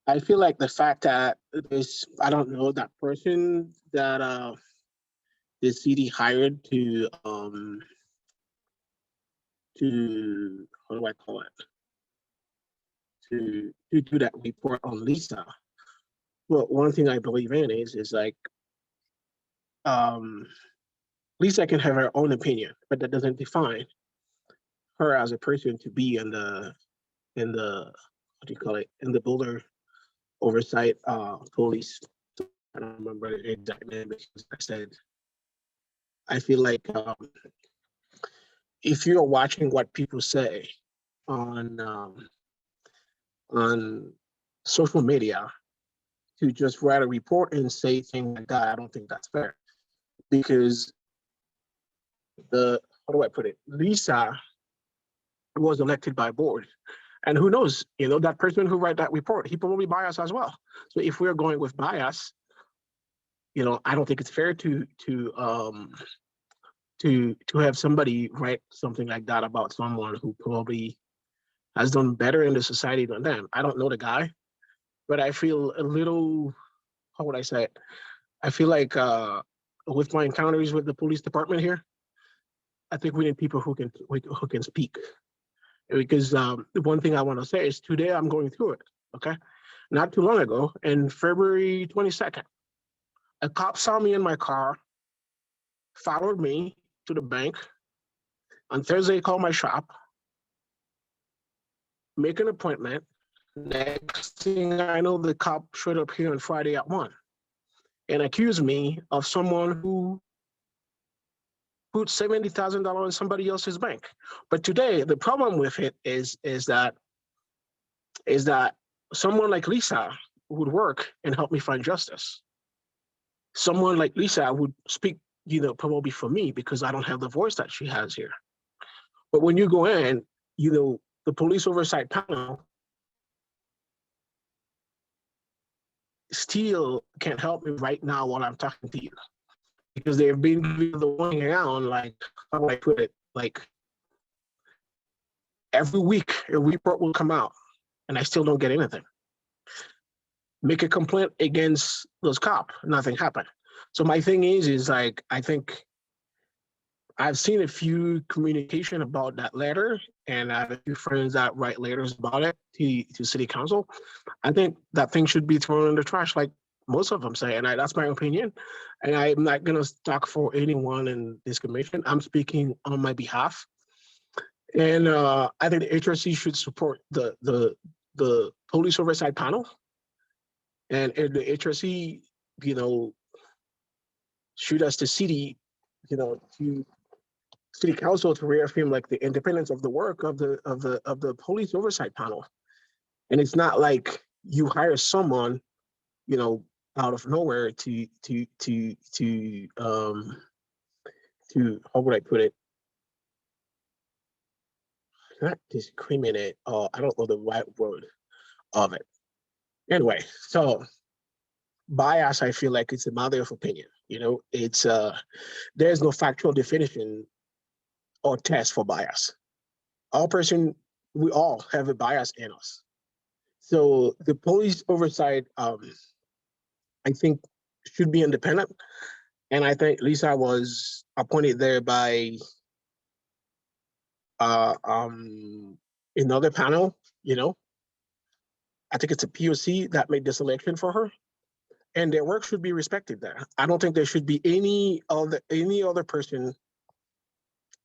I feel like the fact that there's, I don't know, that person that the city hired to how do I call it? To do that report on Lisa. Well, one thing I believe in is like Lisa can have her own opinion, but that doesn't define her as a person to be in the what do you call it, in the builder oversight police. I don't remember the exact name because I said I feel like if you're watching what people say on social media, to just write a report and say things like that, I don't think that's fair. Because how do I put it? Lisa was elected by board. And who knows, that person who wrote that report, he probably biased as well. So if we're going with bias, I don't think it's fair to have somebody write something like that about someone who probably has done better in the society than them. I don't know the guy, but I feel a little, how would I say it? I feel like with my encounters with the police department here, I think we need people who can speak. Because the one thing I want to say is today I'm going through it. Okay, not too long ago, in February 22nd, a cop saw me in my car, followed me to the bank. On Thursday, he called my shop, make an appointment. Next thing I know, the cop showed up here on Friday at 1 and accused me of someone who put $70,000 in somebody else's bank. But today, the problem with it is that someone like Lisa would work and help me find justice. Someone like Lisa would speak, probably for me because I don't have the voice that she has here. But when you go in, the police oversight panel still can't help me right now while I'm talking to you because they've been the one around, like, how do I put it? Like every week a report will come out and I still don't get anything. Make a complaint against those cops, nothing happened. So my thing is like, I think I've seen a few communication about that letter, and I have a few friends that write letters about it to city council. I think that thing should be thrown in the trash, like most of them say, and that's my opinion. And I'm not gonna talk for anyone in this commission. I'm speaking on my behalf. And I think the HRC should support the police oversight panel. And if the HRC, should ask the city, to city council to reaffirm like the independence of the work of the police oversight panel. And it's not like you hire someone, out of nowhere to how would I put it? Not discriminate, I don't know the right word of it. Anyway, so bias, I feel like it's a matter of opinion. It's there's no factual definition or test for bias. We all have a bias in us. So the police oversight, I think, should be independent. And I think Lisa was appointed there by another panel, I think it's a POC that made the selection for her. And their work should be respected there. I don't think there should be any other person,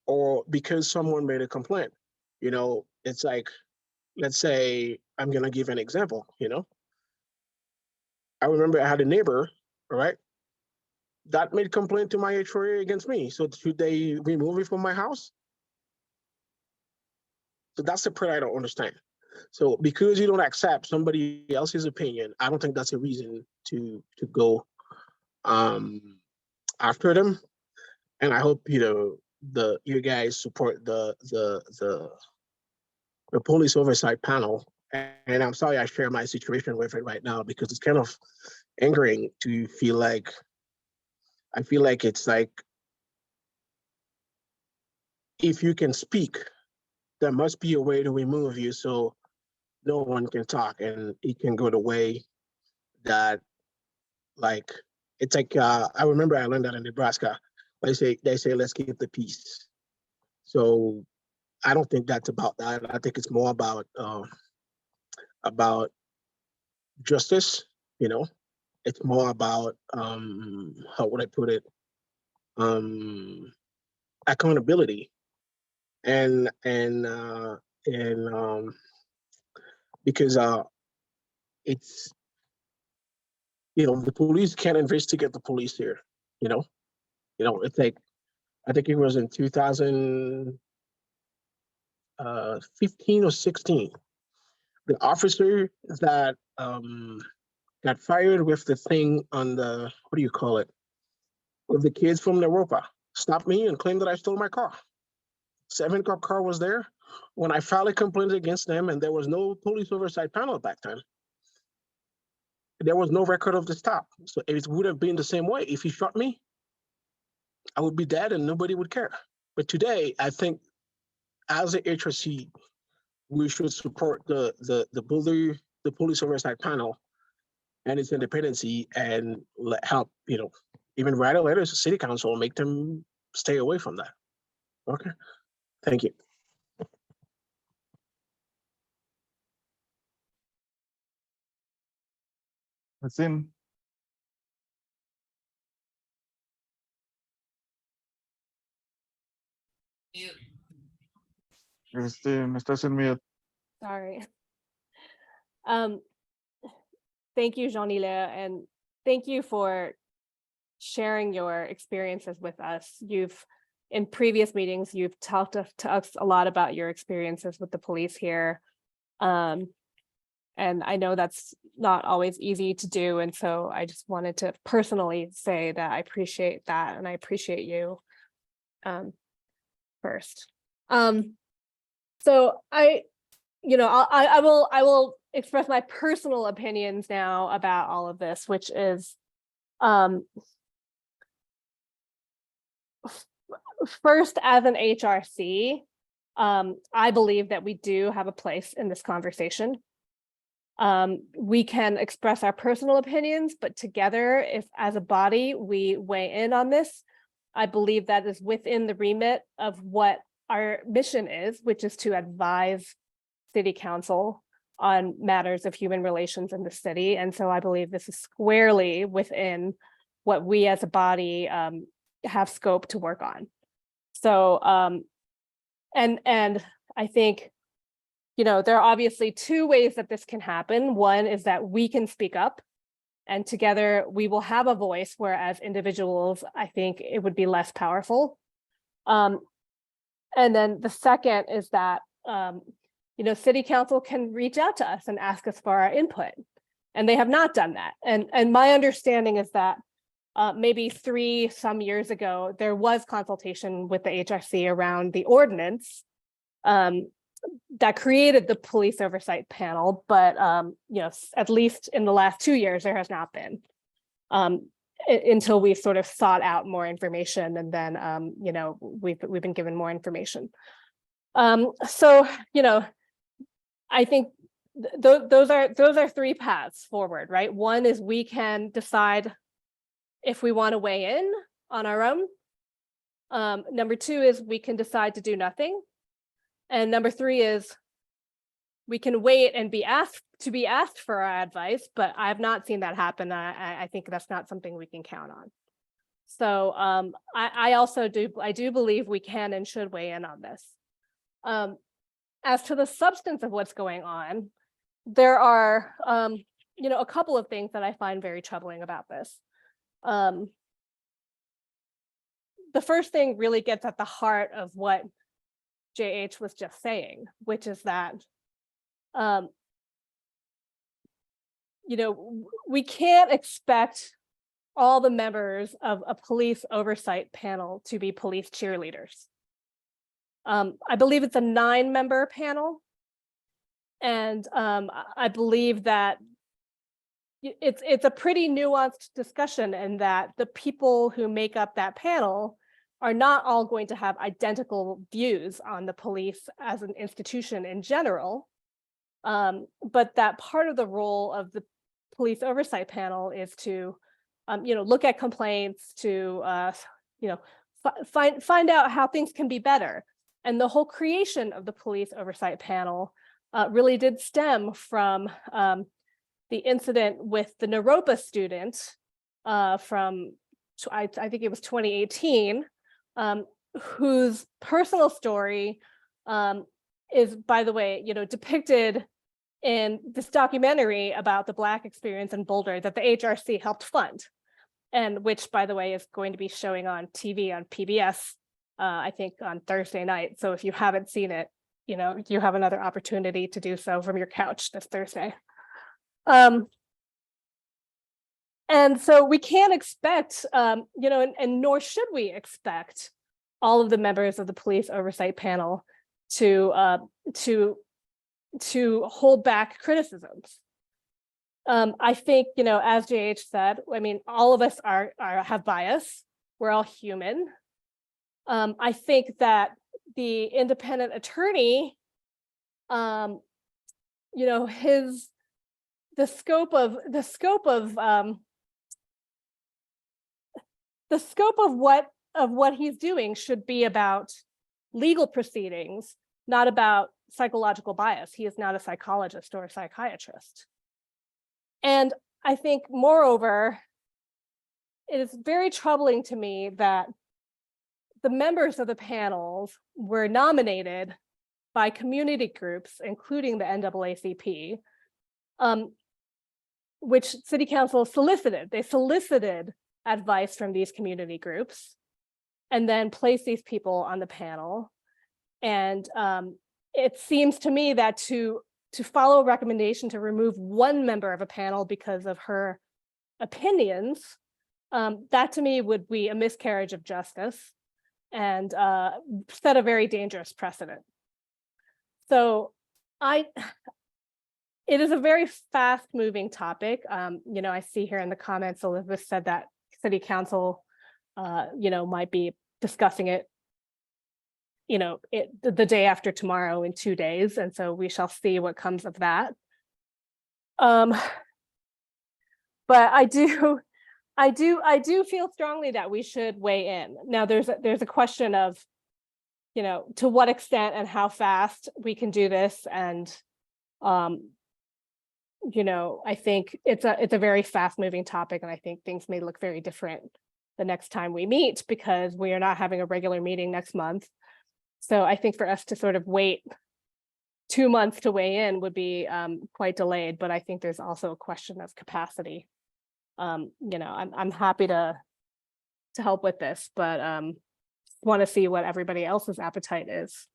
or because someone made a complaint, it's like, let's say, I'm gonna give an example, I remember I had a neighbor, right, that made complaint to my HOA against me. So should they remove it from my house? So that's the part I don't understand. So because you don't accept somebody else's opinion, I don't think that's a reason to go after them. And I hope you guys support the police oversight panel. And I'm sorry I share my situation with it right now because it's kind of angering to feel like it's like if you can speak, there must be a way to remove you so no one can talk, and it can go the way that, like, it's like I remember I learned that in Nebraska. They say let's keep the peace. So I don't think that's about that. I think it's more about justice. It's more about how would I put it? Accountability, and because it's the police can't investigate the police here. It's like I think it was in 2015 or 16. The officer that got fired with the thing on the, what do you call it, with the kids from Europa, stopped me and claimed that I stole my car. 7-cop car was there. When I filed a complaint against them, and there was no police oversight panel back then, there was no record of the stop. So it would have been the same way. If he shot me, I would be dead and nobody would care. But today, I think as a HRC, we should support the police oversight panel and its independency and help, even write a letter to city council, make them stay away from that. Okay, thank you. Maxine, estás en mute. Sorry. Thank you, Jean-Hilaire, and thank you for sharing your experiences with us. In previous meetings, you've talked to us a lot about your experiences with the police here. And I know that's not always easy to do. And so I just wanted to personally say that I appreciate that, and I appreciate you first. So I will express my personal opinions now about all of this, which is first, as an HRC, I believe that we do have a place in this conversation. We can express our personal opinions, but together, if as a body we weigh in on this, I believe that is within the remit of what our mission is, which is to advise City Council on matters of human relations in the city. And so I believe this is squarely within what we as a body have scope to work on. So, and I think, there are obviously two ways that this can happen. One is that we can speak up, and together we will have a voice, whereas individuals, I think it would be less powerful. And then the second is that, City Council can reach out to us and ask us for our input, and they have not done that. And my understanding is that maybe some years ago, there was consultation with the HRC around the ordinance that created the police oversight panel, but at least in the last 2 years, there has not been until we sort of sought out more information, and then we've been given more information. So I think those are three paths forward, right? One is we can decide if we want to weigh in on our own. Number two is we can decide to do nothing. And number three is we can wait and be asked for our advice, but I've not seen that happen. I think that's not something we can count on. So I do believe we can and should weigh in on this. As to the substance of what's going on, there are a couple of things that I find very troubling about this. The first thing really gets at the heart of what JH was just saying, which is that we can't expect all the members of a police oversight panel to be police cheerleaders. I believe it's a 9-member panel, and I believe that it's a pretty nuanced discussion, in that the people who make up that panel are not all going to have identical views on the police as an institution in general, but that part of the role of the police oversight panel is to look at complaints, to find out how things can be better. And the whole creation of the police oversight panel really did stem from the incident with the Naropa student from, I think it was 2018, whose personal story is, by the way, depicted in this documentary about the Black experience in Boulder that the HRC helped fund, and which, by the way, is going to be showing on TV on PBS, I think on Thursday night. So if you haven't seen it, you have another opportunity to do so from your couch this Thursday. And so we can't expect, and nor should we expect, all of the members of the police oversight panel to hold back criticisms. I think, as JH said, all of us have bias. We're all human. I think that the independent attorney, the scope of what he's doing should be about legal proceedings, not about psychological bias. He is not a psychologist or a psychiatrist. And I think, moreover, it is very troubling to me that the members of the panels were nominated by community groups, including the NAACP, which City Council solicited. They solicited advice from these community groups and then placed these people on the panel. And it seems to me that to follow a recommendation to remove one member of a panel because of her opinions, that to me would be a miscarriage of justice and set a very dangerous precedent. So it is a very fast moving topic. I see here in the comments, Elizabeth said that City Council, might be discussing it, the day after tomorrow in 2 days. And so we shall see what comes of that. But I do feel strongly that we should weigh in. Now there's a question of, to what extent and how fast we can do this. And, I think it's a very fast moving topic. And I think things may look very different the next time we meet because we are not having a regular meeting next month. So I think for us to sort of wait 2 months to weigh in would be quite delayed, but I think there's also a question of capacity. I'm happy to help with this, but want to see what everybody else's appetite is.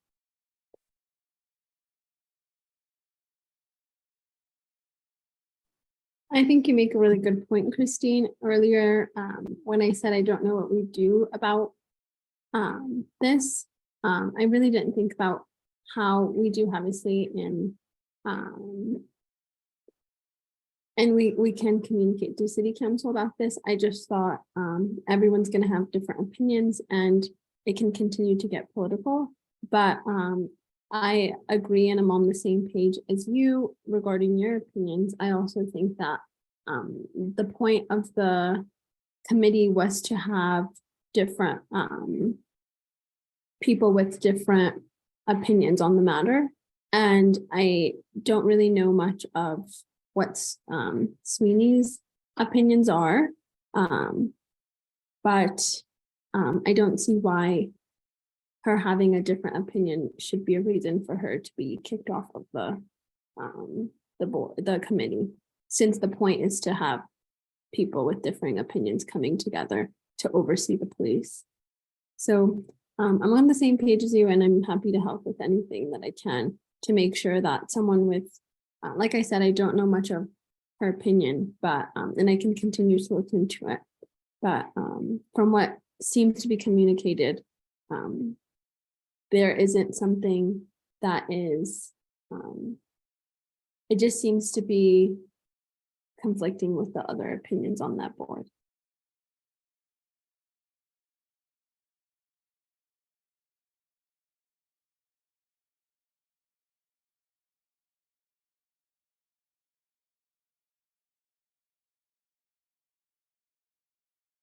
I think you make a really good point, Christine. Earlier, when I said I don't know what we do about this, I really didn't think about how we do have a say in, and we can communicate to City Council about this. I just thought everyone's going to have different opinions and it can continue to get political. But I agree, and I'm on the same page as you regarding your opinions. I also think that the point of the committee was to have different people with different opinions on the matter. And I don't really know much of what Sweeney's opinions are, but I don't see why her having a different opinion should be a reason for her to be kicked off of the board, the committee, since the point is to have people with differing opinions coming together to oversee the police. So I'm on the same page as you, and I'm happy to help with anything that I can to make sure that someone with, like I said, I don't know much of her opinion, but and I can continue to look into it. But from what seems to be communicated, there isn't something that is, it just seems to be conflicting with the other opinions on that board.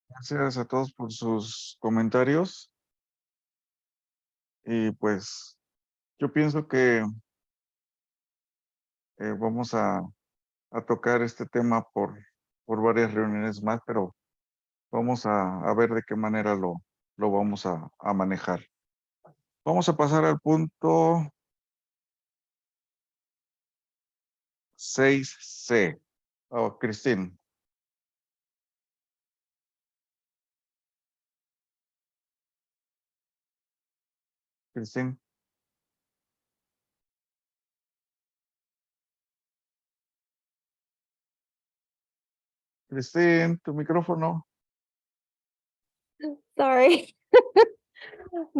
Gracias a todos por sus comentarios. Y pues yo pienso que vamos a tocar este tema por varias reuniones más, pero vamos a ver de qué manera lo vamos a manejar. Vamos a pasar al punto 6C. Oh, Cristín. Cristín. Cristín, tu micrófono. Sorry.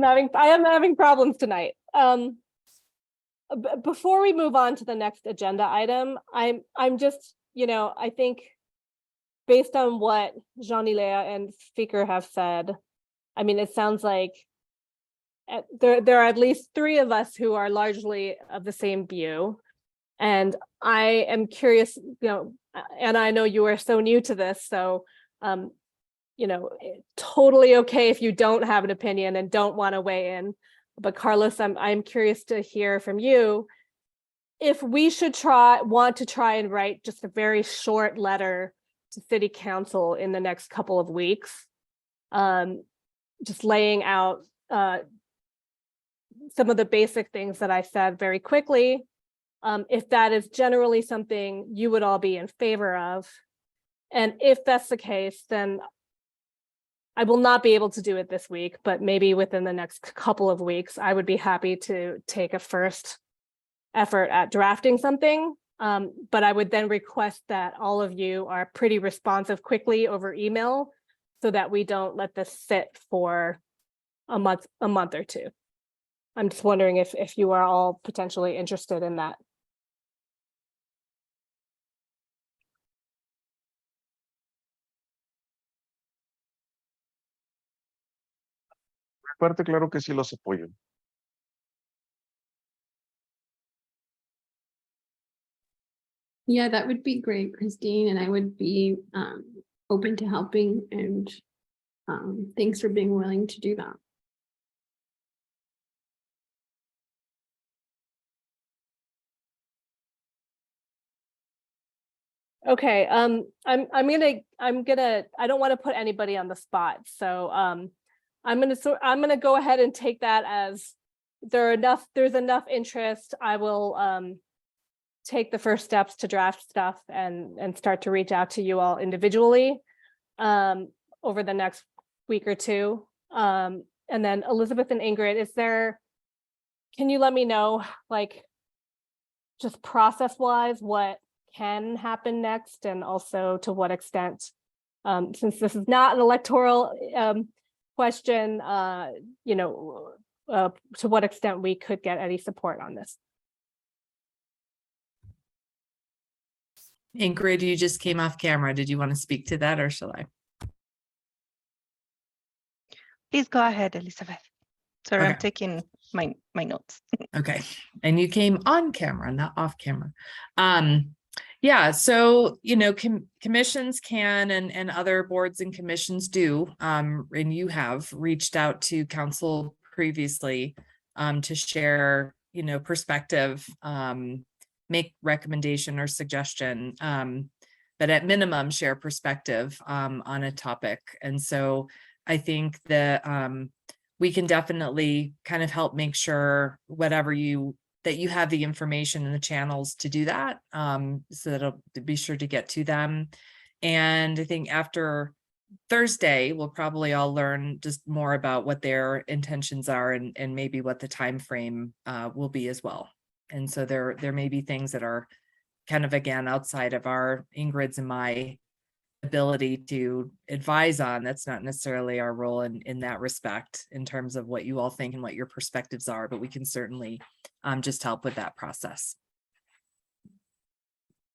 I am having problems tonight. Before we move on to the next agenda item, I'm just, I think based on what Jean-Hilaire and Speaker have said, I mean, it sounds like there are at least 3 of us who are largely of the same view. And I am curious, and I know you are so new to this, so, totally okay if you don't have an opinion and don't want to weigh in. But Carlos, I'm curious to hear from you if we should want to try and write just a very short letter to City Council in the next couple of weeks, just laying out some of the basic things that I said very quickly. If that is generally something you would all be in favor of. And if that's the case, then I will not be able to do it this week, but maybe within the next couple of weeks, I would be happy to take a first effort at drafting something. But I would then request that all of you are pretty responsive quickly over email so that we don't let this sit for a month or two. I'm just wondering if you are all potentially interested in that. Parte, claro que sí los apoyo. Yeah, that would be great, Christine, and I would be open to helping, and thanks for being willing to do that. Okay, I'm gonna, I don't want to put anybody on the spot, so I'm gonna go ahead and take that as there's enough interest. I will take the first steps to draft stuff and start to reach out to you all individually over the next week or two. And then Elizabeth and Ingrid, can you let me know, like, just process-wise, what can happen next, and also to what extent, since this is not an electoral question, to what extent we could get any support on this. Ingrid, you just came off camera. Did you want to speak to that, or shall I? Please go ahead, Elizabeth. Sorry, I'm Okay. taking my notes. Okay, and you came on camera, not off camera. Yeah, so, commissions can, and other boards and commissions do, and you have reached out to council previously to share, perspective, make recommendation or suggestion, but at minimum share perspective on a topic. And so I think that we can definitely kind of help make sure that you have the information and the channels to do that, so that it'll be sure to get to them. And I think after Thursday, we'll probably all learn just more about what their intentions are, and maybe what the time frame will be as well. And so there may be things that are kind of, again, outside of Ingrid's and my ability to advise on. That's not necessarily our role in that respect, in terms of what you all think and what your perspectives are, but we can certainly just help with that process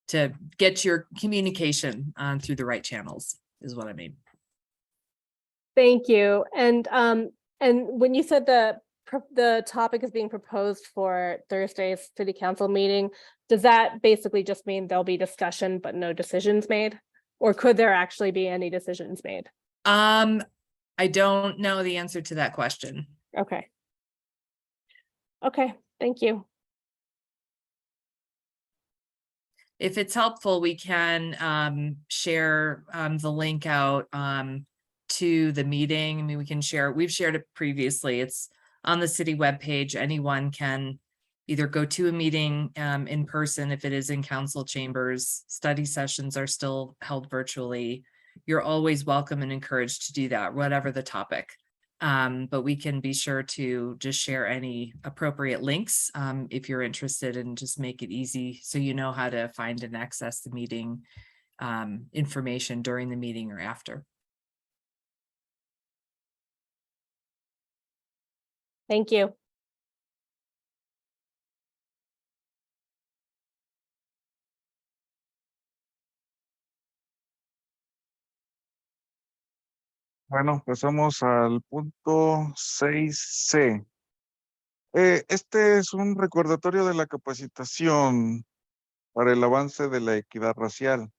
to get your communication through the right channels, is what I mean. Thank you. And when you said the topic is being proposed for Thursday's city council meeting, does that basically just mean there'll be discussion but no decisions made? Or could there actually be any decisions made? I don't know the answer to that question. Okay. Okay, thank you. If it's helpful, we can share the link out to the meeting. I mean, we've shared it previously. It's on the city webpage. Anyone can either go to a meeting in person if it is in council chambers. Study sessions are still held virtually. You're always welcome and encouraged to do that, whatever the topic. But we can be sure to just share any appropriate links if you're interested, and just make it easy so you know how to find and access the meeting information during the meeting or after. Thank you. Bueno, pasamos al punto 6C. Este es un recordatorio de la capacitación. para el avance de la equidad racial.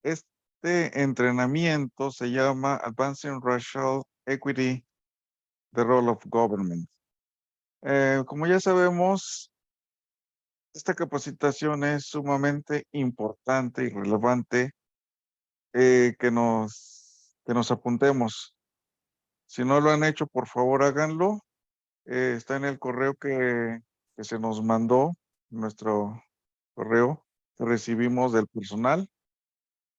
Este entrenamiento se llama Advancing Racial Equity, the Role of Government. Como ya sabemos, esta capacitación es sumamente importante y relevante que nos apuntemos. Si no lo han hecho, por favor háganlo. Está en el correo que se nos mandó, nuestro correo que recibimos del personal.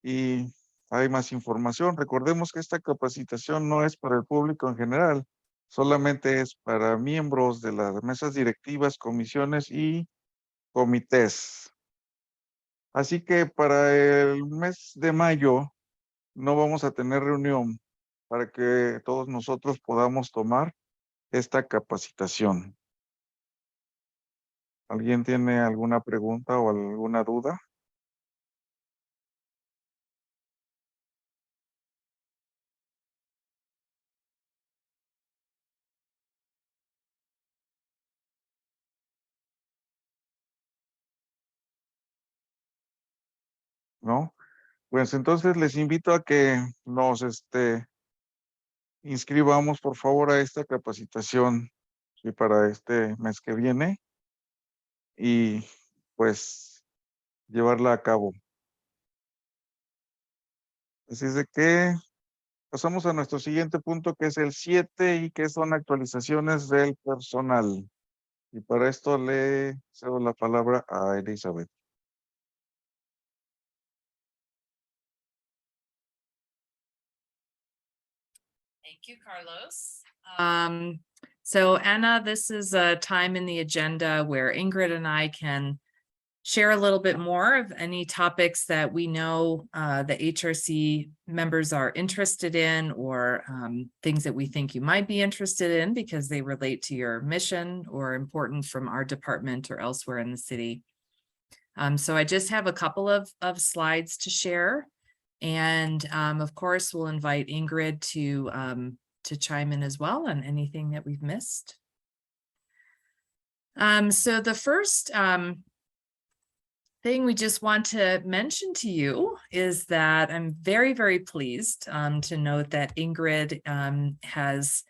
Y hay más información. Recordemos que esta capacitación no es para el público en general, solamente es para miembros de las mesas directivas, comisiones y comités. Así que para el mes de mayo no vamos a tener reunión para que todos nosotros podamos tomar esta capacitación. ¿Alguien tiene alguna pregunta o alguna duda? ¿No? Pues entonces les invito a que nos inscribamos por favor a esta capacitación y para este mes que viene y pues llevarla a cabo. Así es de que pasamos a nuestro siguiente punto, que es el 7 y que son actualizaciones del personal. Y para esto le cedo la palabra a Elizabeth. Thank you, Carlos. So Anna, this is a time in the agenda where Ingrid and I can share a little bit more of any topics that we know the HRC members are interested in, or things that we think you might be interested in because they relate to your mission or important from our department or elsewhere in the city. So I just have a couple of slides to share. And of course, we'll invite Ingrid to chime in as well on anything that we've missed. So the first thing we just want to mention to you is that I'm very, very pleased to note that Ingrid has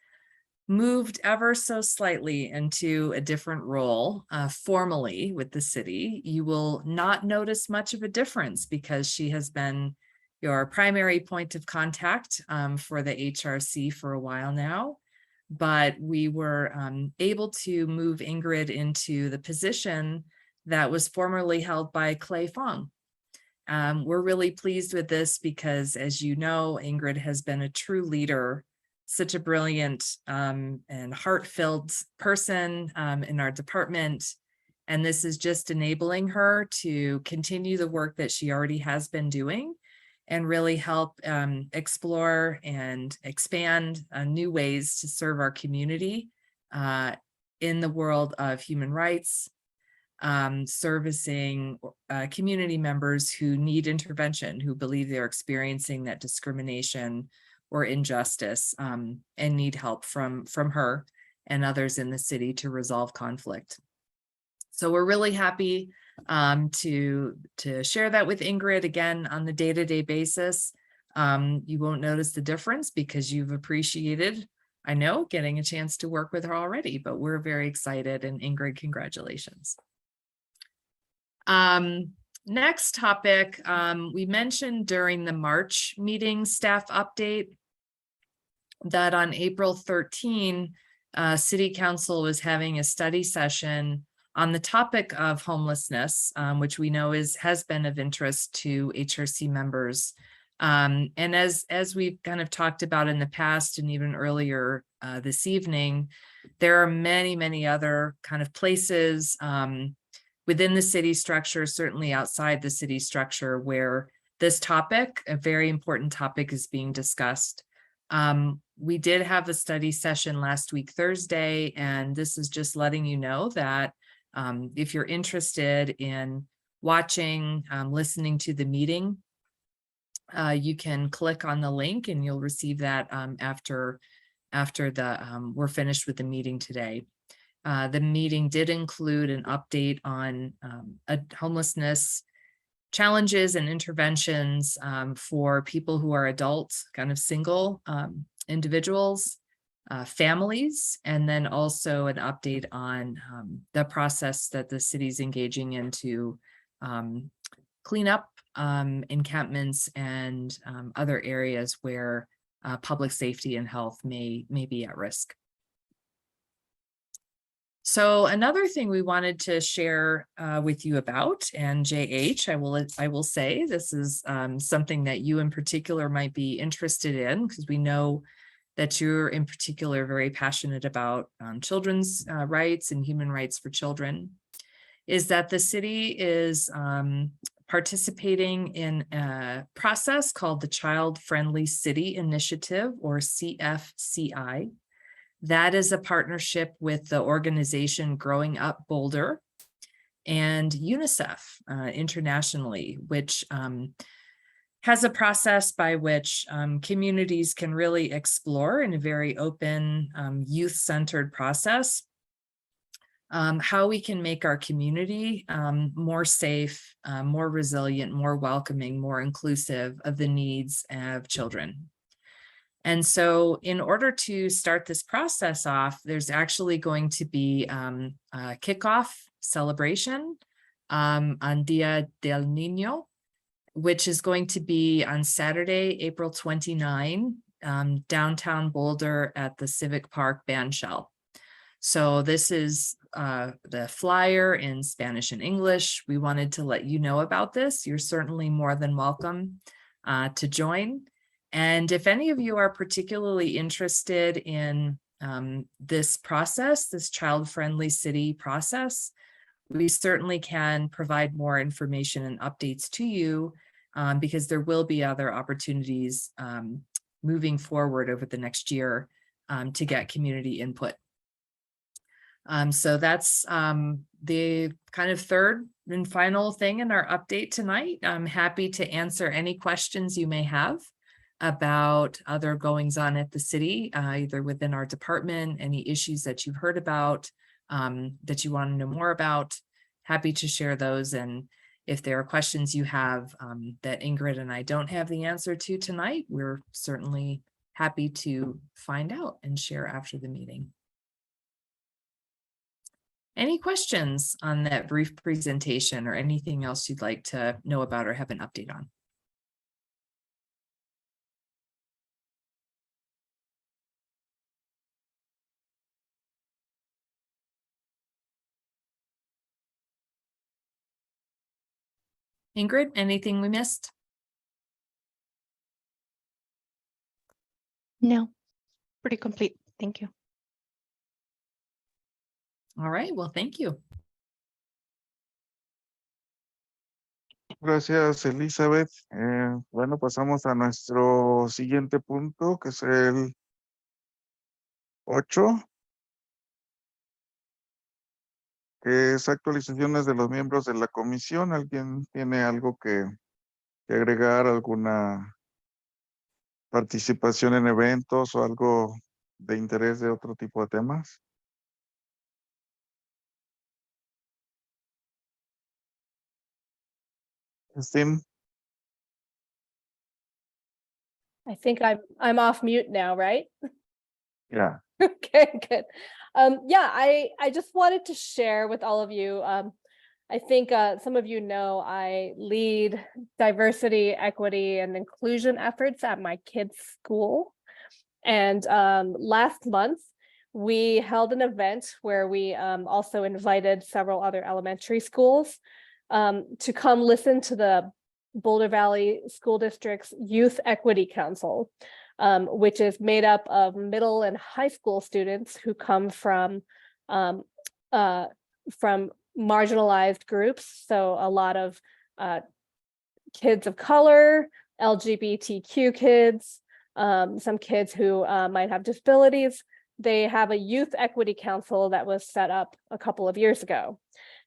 moved ever so slightly into a different role formally with the city. You will not notice much of a difference because she has been your primary point of contact for the HRC for a while now. But we were able to move Ingrid into the position that was formerly held by Clay Fong. We're really pleased with this because, as you know, Ingrid has been a true leader, such a brilliant and heart-filled person in our department. And this is just enabling her to continue the work that she already has been doing and really help explore and expand new ways to serve our community in the world of human rights, servicing community members who need intervention, who believe they're experiencing that discrimination or injustice and need help from her and others in the city to resolve conflict. So we're really happy to share that with Ingrid again on the day-to-day basis. You won't notice the difference because you've appreciated, I know, getting a chance to work with her already, but we're very excited, and Ingrid, congratulations. Next topic, we mentioned during the March meeting staff update that on April 13, City Council was having a study session on the topic of homelessness, which we know has been of interest to HRC members. And as we've kind of talked about in the past and even earlier this evening, there are many, many other kind of places within the city structure, certainly outside the city structure, where this topic, a very important topic, is being discussed. We did have a study session last week, Thursday, and this is just letting you know that if you're interested in watching, listening to the meeting, you can click on the link and you'll receive that after we're finished with the meeting today. The meeting did include an update on homelessness challenges and interventions for people who are adults, kind of single individuals, families, and then also an update on the process that the city's engaging in to clean up encampments and other areas where public safety and health may be at risk. So another thing we wanted to share with you about, and JH, I will say this is something that you in particular might be interested in, because we know that you're in particular very passionate about children's rights and human rights for children, is that the city is participating in a process called the Child Friendly City Initiative, or CFCI. That is a partnership with the organization Growing Up Boulder and UNICEF internationally, which has a process by which communities can really explore in a very open, youth-centered process how we can make our community more safe, more resilient, more welcoming, more inclusive of the needs of children. And so in order to start this process off, there's actually going to be a kickoff celebration on Dia del Niño, which is going to be on Saturday, April 29, downtown Boulder at the Civic Park Bandshell. So this is the flyer in Spanish and English. We wanted to let you know about this. You're certainly more than welcome to join. And if any of you are particularly interested in this process, this child-friendly city process, we certainly can provide more information and updates to you because there will be other opportunities moving forward over the next year to get community input. So that's the kind of third and final thing in our update tonight. I'm happy to answer any questions you may have about other goings on at the city, either within our department, any issues that you've heard about that you want to know more about. Happy to share those. And if there are questions you have that Ingrid and I don't have the answer to tonight, we're certainly happy to find out and share after the meeting. Any questions on that brief presentation or anything else you'd like to know about or have an update on? Ingrid, anything we missed? No, pretty complete. Thank you. All right, well, thank you. Gracias, Elizabeth. Bueno, pasamos a nuestro siguiente punto, que es el 8, que es actualizaciones de los miembros de la comisión. ¿Alguien tiene algo que agregar, alguna participación en eventos o algo de interés de otro tipo de temas? Christine? I think I'm off mute now, right? Yeah. Okay, good. Yeah, I just wanted to share with all of you. I think some of you know I lead diversity, equity, and inclusion efforts at my kids' school. And last month, we held an event where we also invited several other elementary schools to come listen to the Boulder Valley School District's Youth Equity Council, which is made up of middle and high school students who come from marginalized groups. So a lot of kids of color, LGBTQ kids, some kids who might have disabilities. They have a youth equity council that was set up a couple of years ago.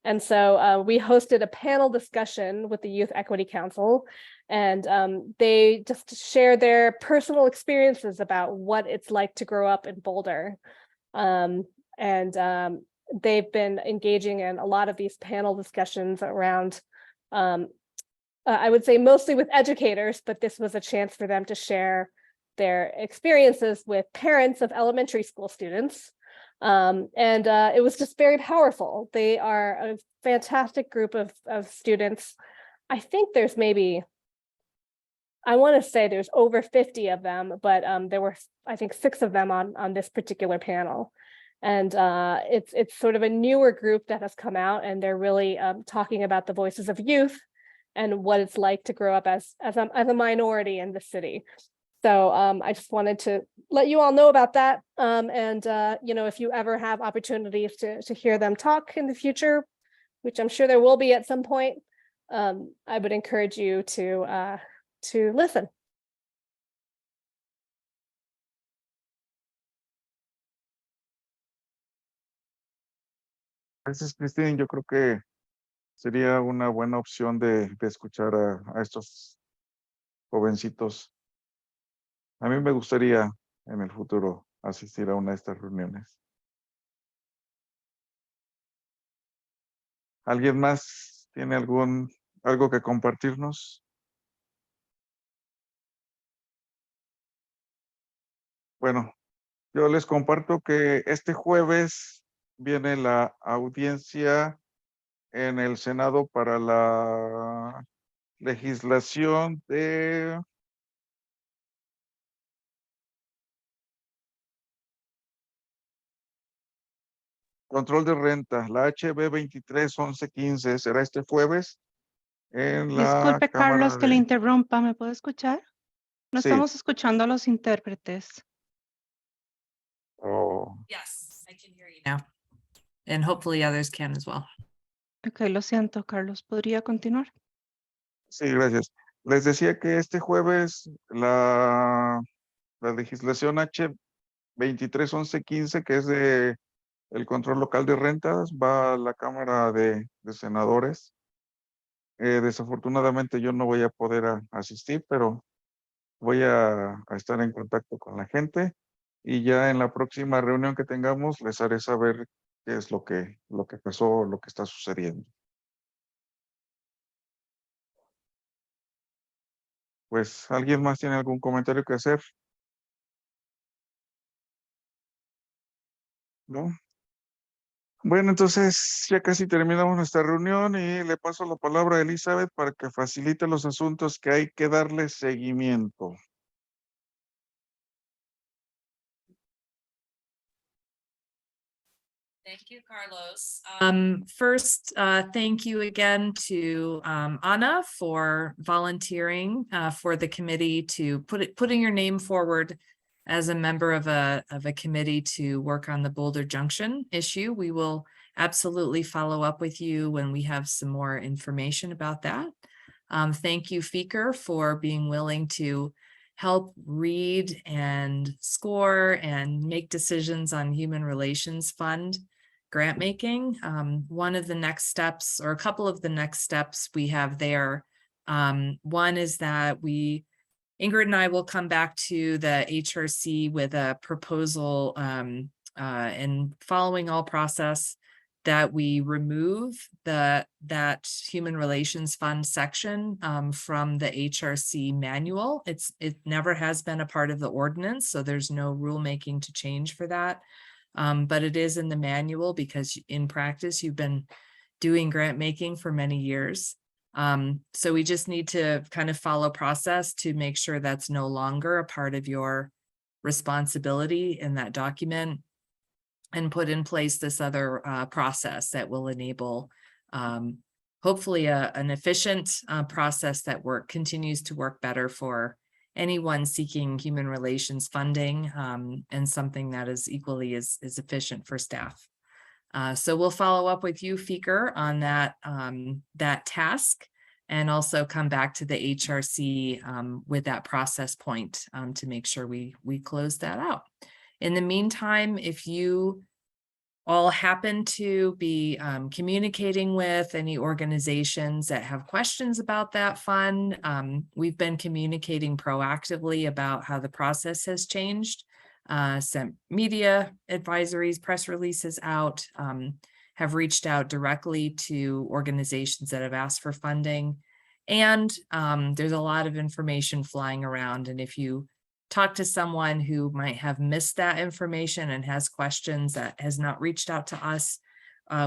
And so we hosted a panel discussion with the Youth Equity Council, and they just shared their personal experiences about what it's like to grow up in Boulder. And they've been engaging in a lot of these panel discussions around, I would say mostly with educators, but this was a chance for them to share their experiences with parents of elementary school students. It was just very powerful. They are a fantastic group of students. I think there's maybe, I want to say there's over 50 of them, but there were, I think, 6 of them on this particular panel. And it's sort of a newer group that has come out, and they're really talking about the voices of youth and what it's like to grow up as a minority in the city. So I just wanted to let you all know about that. You know, if you ever have opportunities to hear them talk in the future, which I'm sure there will be at some point, I would encourage you to listen. Gracias, Christine. Yo creo que sería una buena opción de escuchar a estos jovencitos. A mí me gustaría en el futuro asistir a una de estas reuniones. ¿Alguien más tiene algo que compartirnos? Bueno, yo les comparto que este jueves viene la audiencia en el Senado para la legislación de control de renta, la HB 23-11-15, será este jueves en la Disculpe, Cámara Carlos, que le de... interrumpa. ¿Me puede escuchar? No Sí. estamos escuchando a los intérpretes. Oh, Yes, I can hear you now. And hopefully others can as well. Ok, lo siento, Carlos. ¿Podría continuar? sí, gracias. Les decía que este jueves la legislación H 23-11-15, que es de el control local de rentas, va a la Cámara de Senadores. Desafortunadamente yo no voy a poder asistir, pero voy a estar en contacto con la gente y ya en la próxima reunión que tengamos les haré saber qué es lo que pasó, lo que está sucediendo. Pues, ¿alguien más tiene algún comentario que hacer? ¿No? Bueno, entonces ya casi terminamos nuestra reunión y le paso la palabra a Elizabeth para que facilite los asuntos que hay que darle seguimiento. Thank you, Carlos. First, thank you again to Anna for volunteering for the committee to putting your name forward as a member of a committee to work on the Boulder Junction issue. We will absolutely follow up with you when we have some more information about that. Thank you, Feker, for being willing to help read and score and make decisions on Human Relations Fund grant making. One of the next steps, or a couple of the next steps we have there, one is that Ingrid and I will come back to the HRC with a proposal and following all process that we remove that Human Relations Fund section from the HRC manual. It never has been a part of the ordinance, so there's no rulemaking to change for that. But it is in the manual because in practice, you've been doing grant making for many years. So we just need to kind of follow process to make sure that's no longer a part of your responsibility in that document and put in place this other process that will enable hopefully an efficient process that continues to work better for anyone seeking human relations funding and something that is equally as efficient for staff. So we'll follow up with you, Feker, on that task, and also come back to the HRC with that process point to make sure we close that out. In the meantime, if you all happen to be communicating with any organizations that have questions about that fund, we've been communicating proactively about how the process has changed. sent media advisories, press releases out, have reached out directly to organizations that have asked for funding. And there's a lot of information flying around. And if you talk to someone who might have missed that information and has questions that has not reached out to us,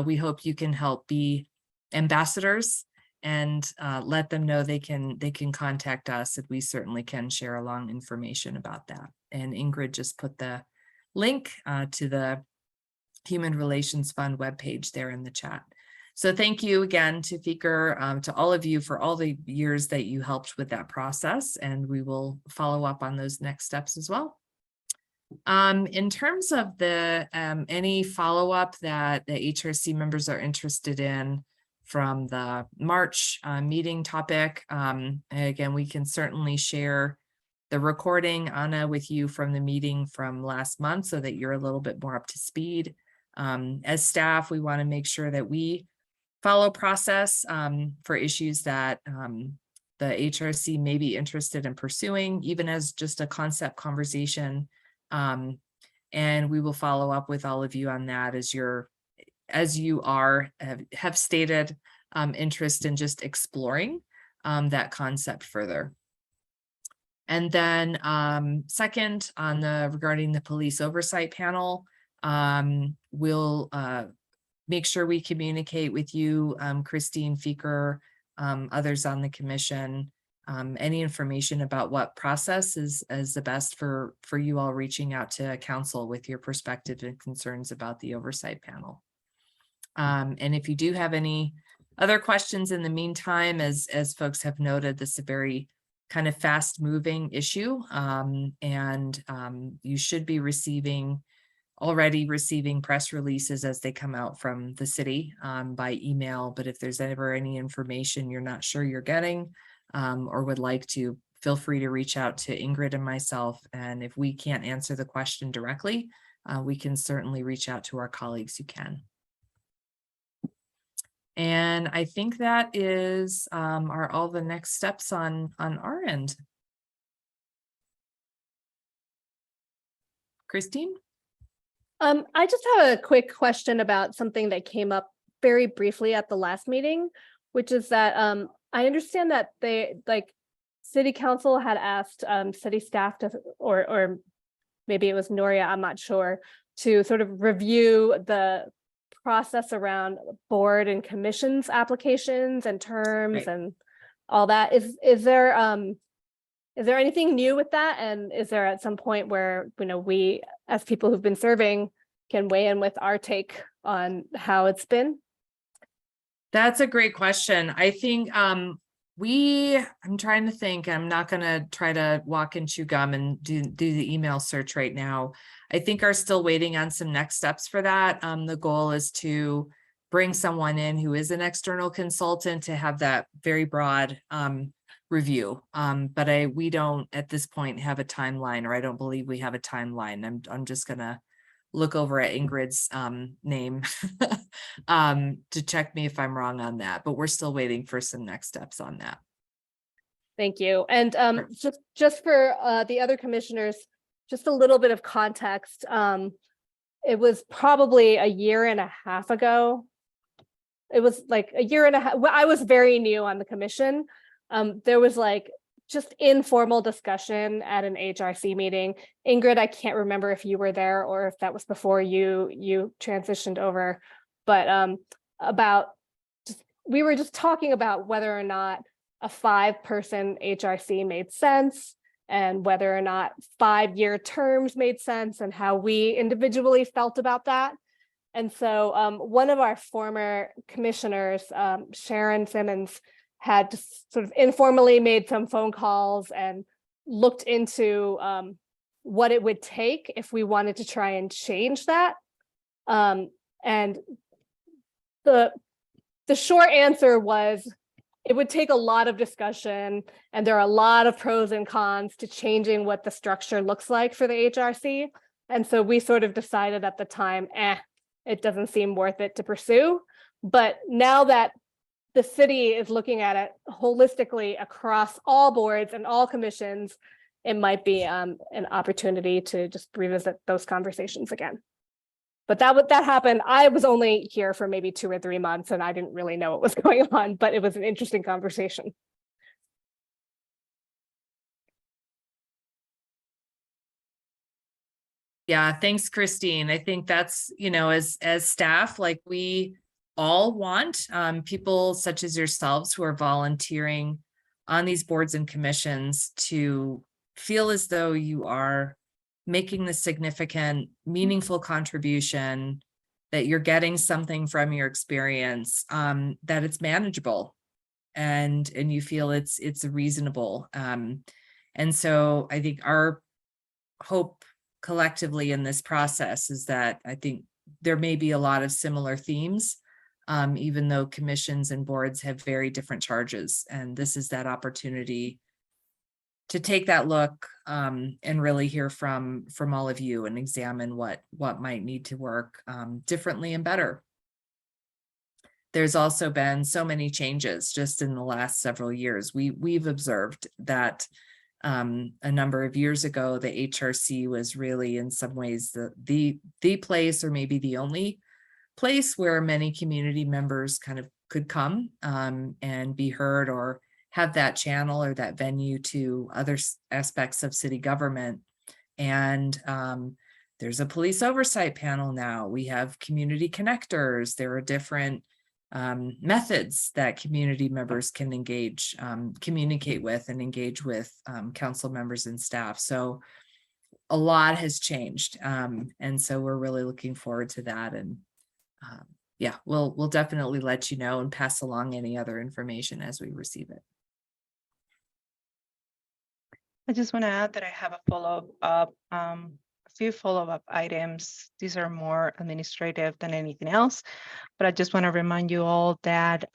we hope you can help be ambassadors and let them know they can contact us, and we certainly can share along information about that. And Ingrid just put the link to the Human Relations Fund webpage there in the chat. So thank you again to FICR, to all of you for all the years that you helped with that process, and we will follow up on those next steps as well. In terms of the any follow-up that the HRC members are interested in from the March meeting topic, again, we can certainly share the recording, Anna, with you from the meeting from last month so that you're a little bit more up to speed. As staff, we want to make sure that we follow process for issues that the HRC may be interested in pursuing, even as just a concept conversation. And we will follow up with all of you on that as you have stated interest in just exploring that concept further. And then second, regarding the police oversight panel, we'll make sure we communicate with you, Christine, FICR, others on the commission, any information about what process is the best for you all reaching out to council with your perspective and concerns about the oversight panel. And if you do have any other questions in the meantime, as folks have noted, this is a very kind of fast moving issue, and you should be already receiving press releases as they come out from the city by email. But if there's ever any information you're not sure you're getting or would like to, feel free to reach out to Ingrid and myself. And if we can't answer the question directly, we can certainly reach out to our colleagues who can. And I think that is are all the next steps on our end. Christine? I just have a quick question about something that came up very briefly at the last meeting, which is that I understand that city council had asked city staff to, or maybe it was Noria, I'm not sure, to sort of review the process around board and commissions applications and terms Right. and all that. Is there anything new with that? And is there at some point where, we as people who've been serving can weigh in with our take on how it's been? That's a great question. I think I'm trying to think. I'm not going to try to walk and chew gum and do the email search right now. I think are still waiting on some next steps for that. The goal is to bring someone in who is an external consultant to have that very broad review. But we don't at this point have a timeline, or I don't believe we have a timeline. I'm just gonna look over at Ingrid's name to check me if I'm wrong on that, but we're still waiting for some next steps on that. Thank you. And Sure. just for the other commissioners, just a little bit of context. It was probably a year and a half ago. It was like a year and a half. Well, I was very new on the commission. There was just informal discussion at an HRC meeting. Ingrid, I can't remember if you were there or if that was before you transitioned over, but we were just talking about whether or not a 5-person HRC made sense, and whether or not 5-year terms made sense, and how we individually felt about that. And so one of our former commissioners, Sharon Simmons, had just sort of informally made some phone calls and looked into what it would take if we wanted to try and change that. And the short answer was it would take a lot of discussion, and there are a lot of pros and cons to changing what the structure looks like for the HRC. And so we sort of decided at the time, it doesn't seem worth it to pursue. But now that the city is looking at it holistically across all boards and all commissions, it might be an opportunity to just revisit those conversations again. But that happened. I was only here for maybe 2 or 3 months and I didn't really know what was going on, but it was an interesting conversation. Yeah, thanks, Christine. I think that's, as staff, like we all want people such as yourselves who are volunteering on these boards and commissions to feel as though you are making the significant, meaningful contribution, that you're getting something from your experience, that it's manageable and you feel it's reasonable. And so I think our hope collectively in this process is that I think there may be a lot of similar themes, even though commissions and boards have very different charges. And this is that opportunity to take that look and really hear from all of you and examine what might need to work differently and better. There's also been so many changes just in the last several years. We've observed that a number of years ago, the HRC was really in some ways the place, or maybe the only place, where many community members kind of could come and be heard, or have that channel or that venue to other aspects of city government. And there's a police oversight panel now. We have community connectors. There are different methods that community members can engage, communicate with and engage with council members and staff. So a lot has changed. And so we're really looking forward to that. And yeah, we'll definitely let you know and pass along any other information as we receive it. I just want to add that I have a few follow-up items. These are more administrative than anything else, but I just want to remind you all that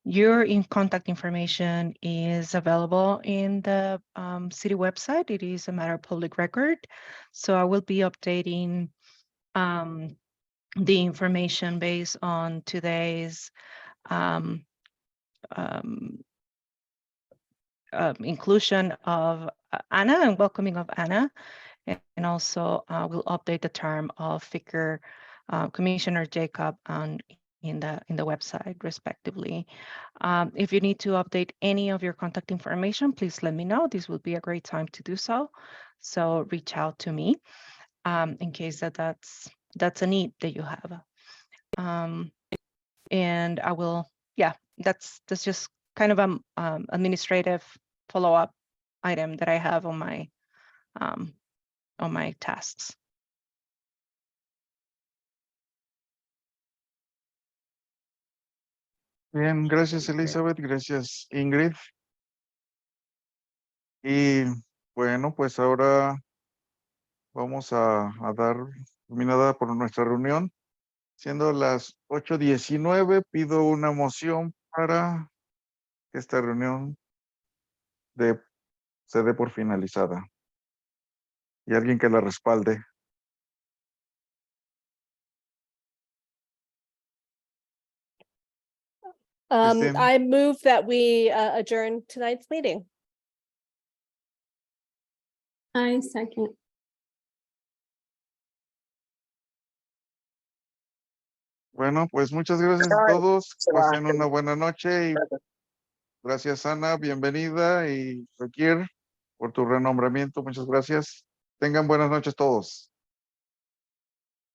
your contact information is available in the city website. It is a matter of public record. So I will be updating the information based on today's inclusion of Anna and welcoming of Anna. And also we'll update the term of Vicar Commissioner Jacob in the website respectively. If you need to update any of your contact information, please let me know. This will be a great time to do so. So reach out to me in case that's a need that you have. And I will, yeah, that's just kind of an administrative follow-up item that I have on my tasks. Bien, gracias Elizabeth, gracias Ingrid. Y bueno, pues ahora vamos a dar terminada por nuestra reunión. Siendo las 8:19, pido una moción para que esta reunión se dé por finalizada. Y alguien que la respalde. Christine. I move that we adjourn tonight's meeting. I second. Bueno, pues muchas gracias a todos. Pasen una buena noche y gracias Ana, bienvenida, y Fakir por tu renombramiento. Muchas gracias. Tengan buenas noches todos.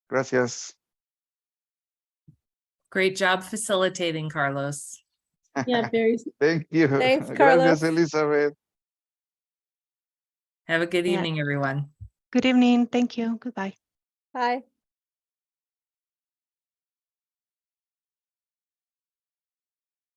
Gracias. Great job facilitating, Carlos. Yeah, very. Thank you. Thanks, Carlos. Gracias, Elizabeth. Have a good Yeah. evening, everyone. Good evening. Thank you. Goodbye. Bye.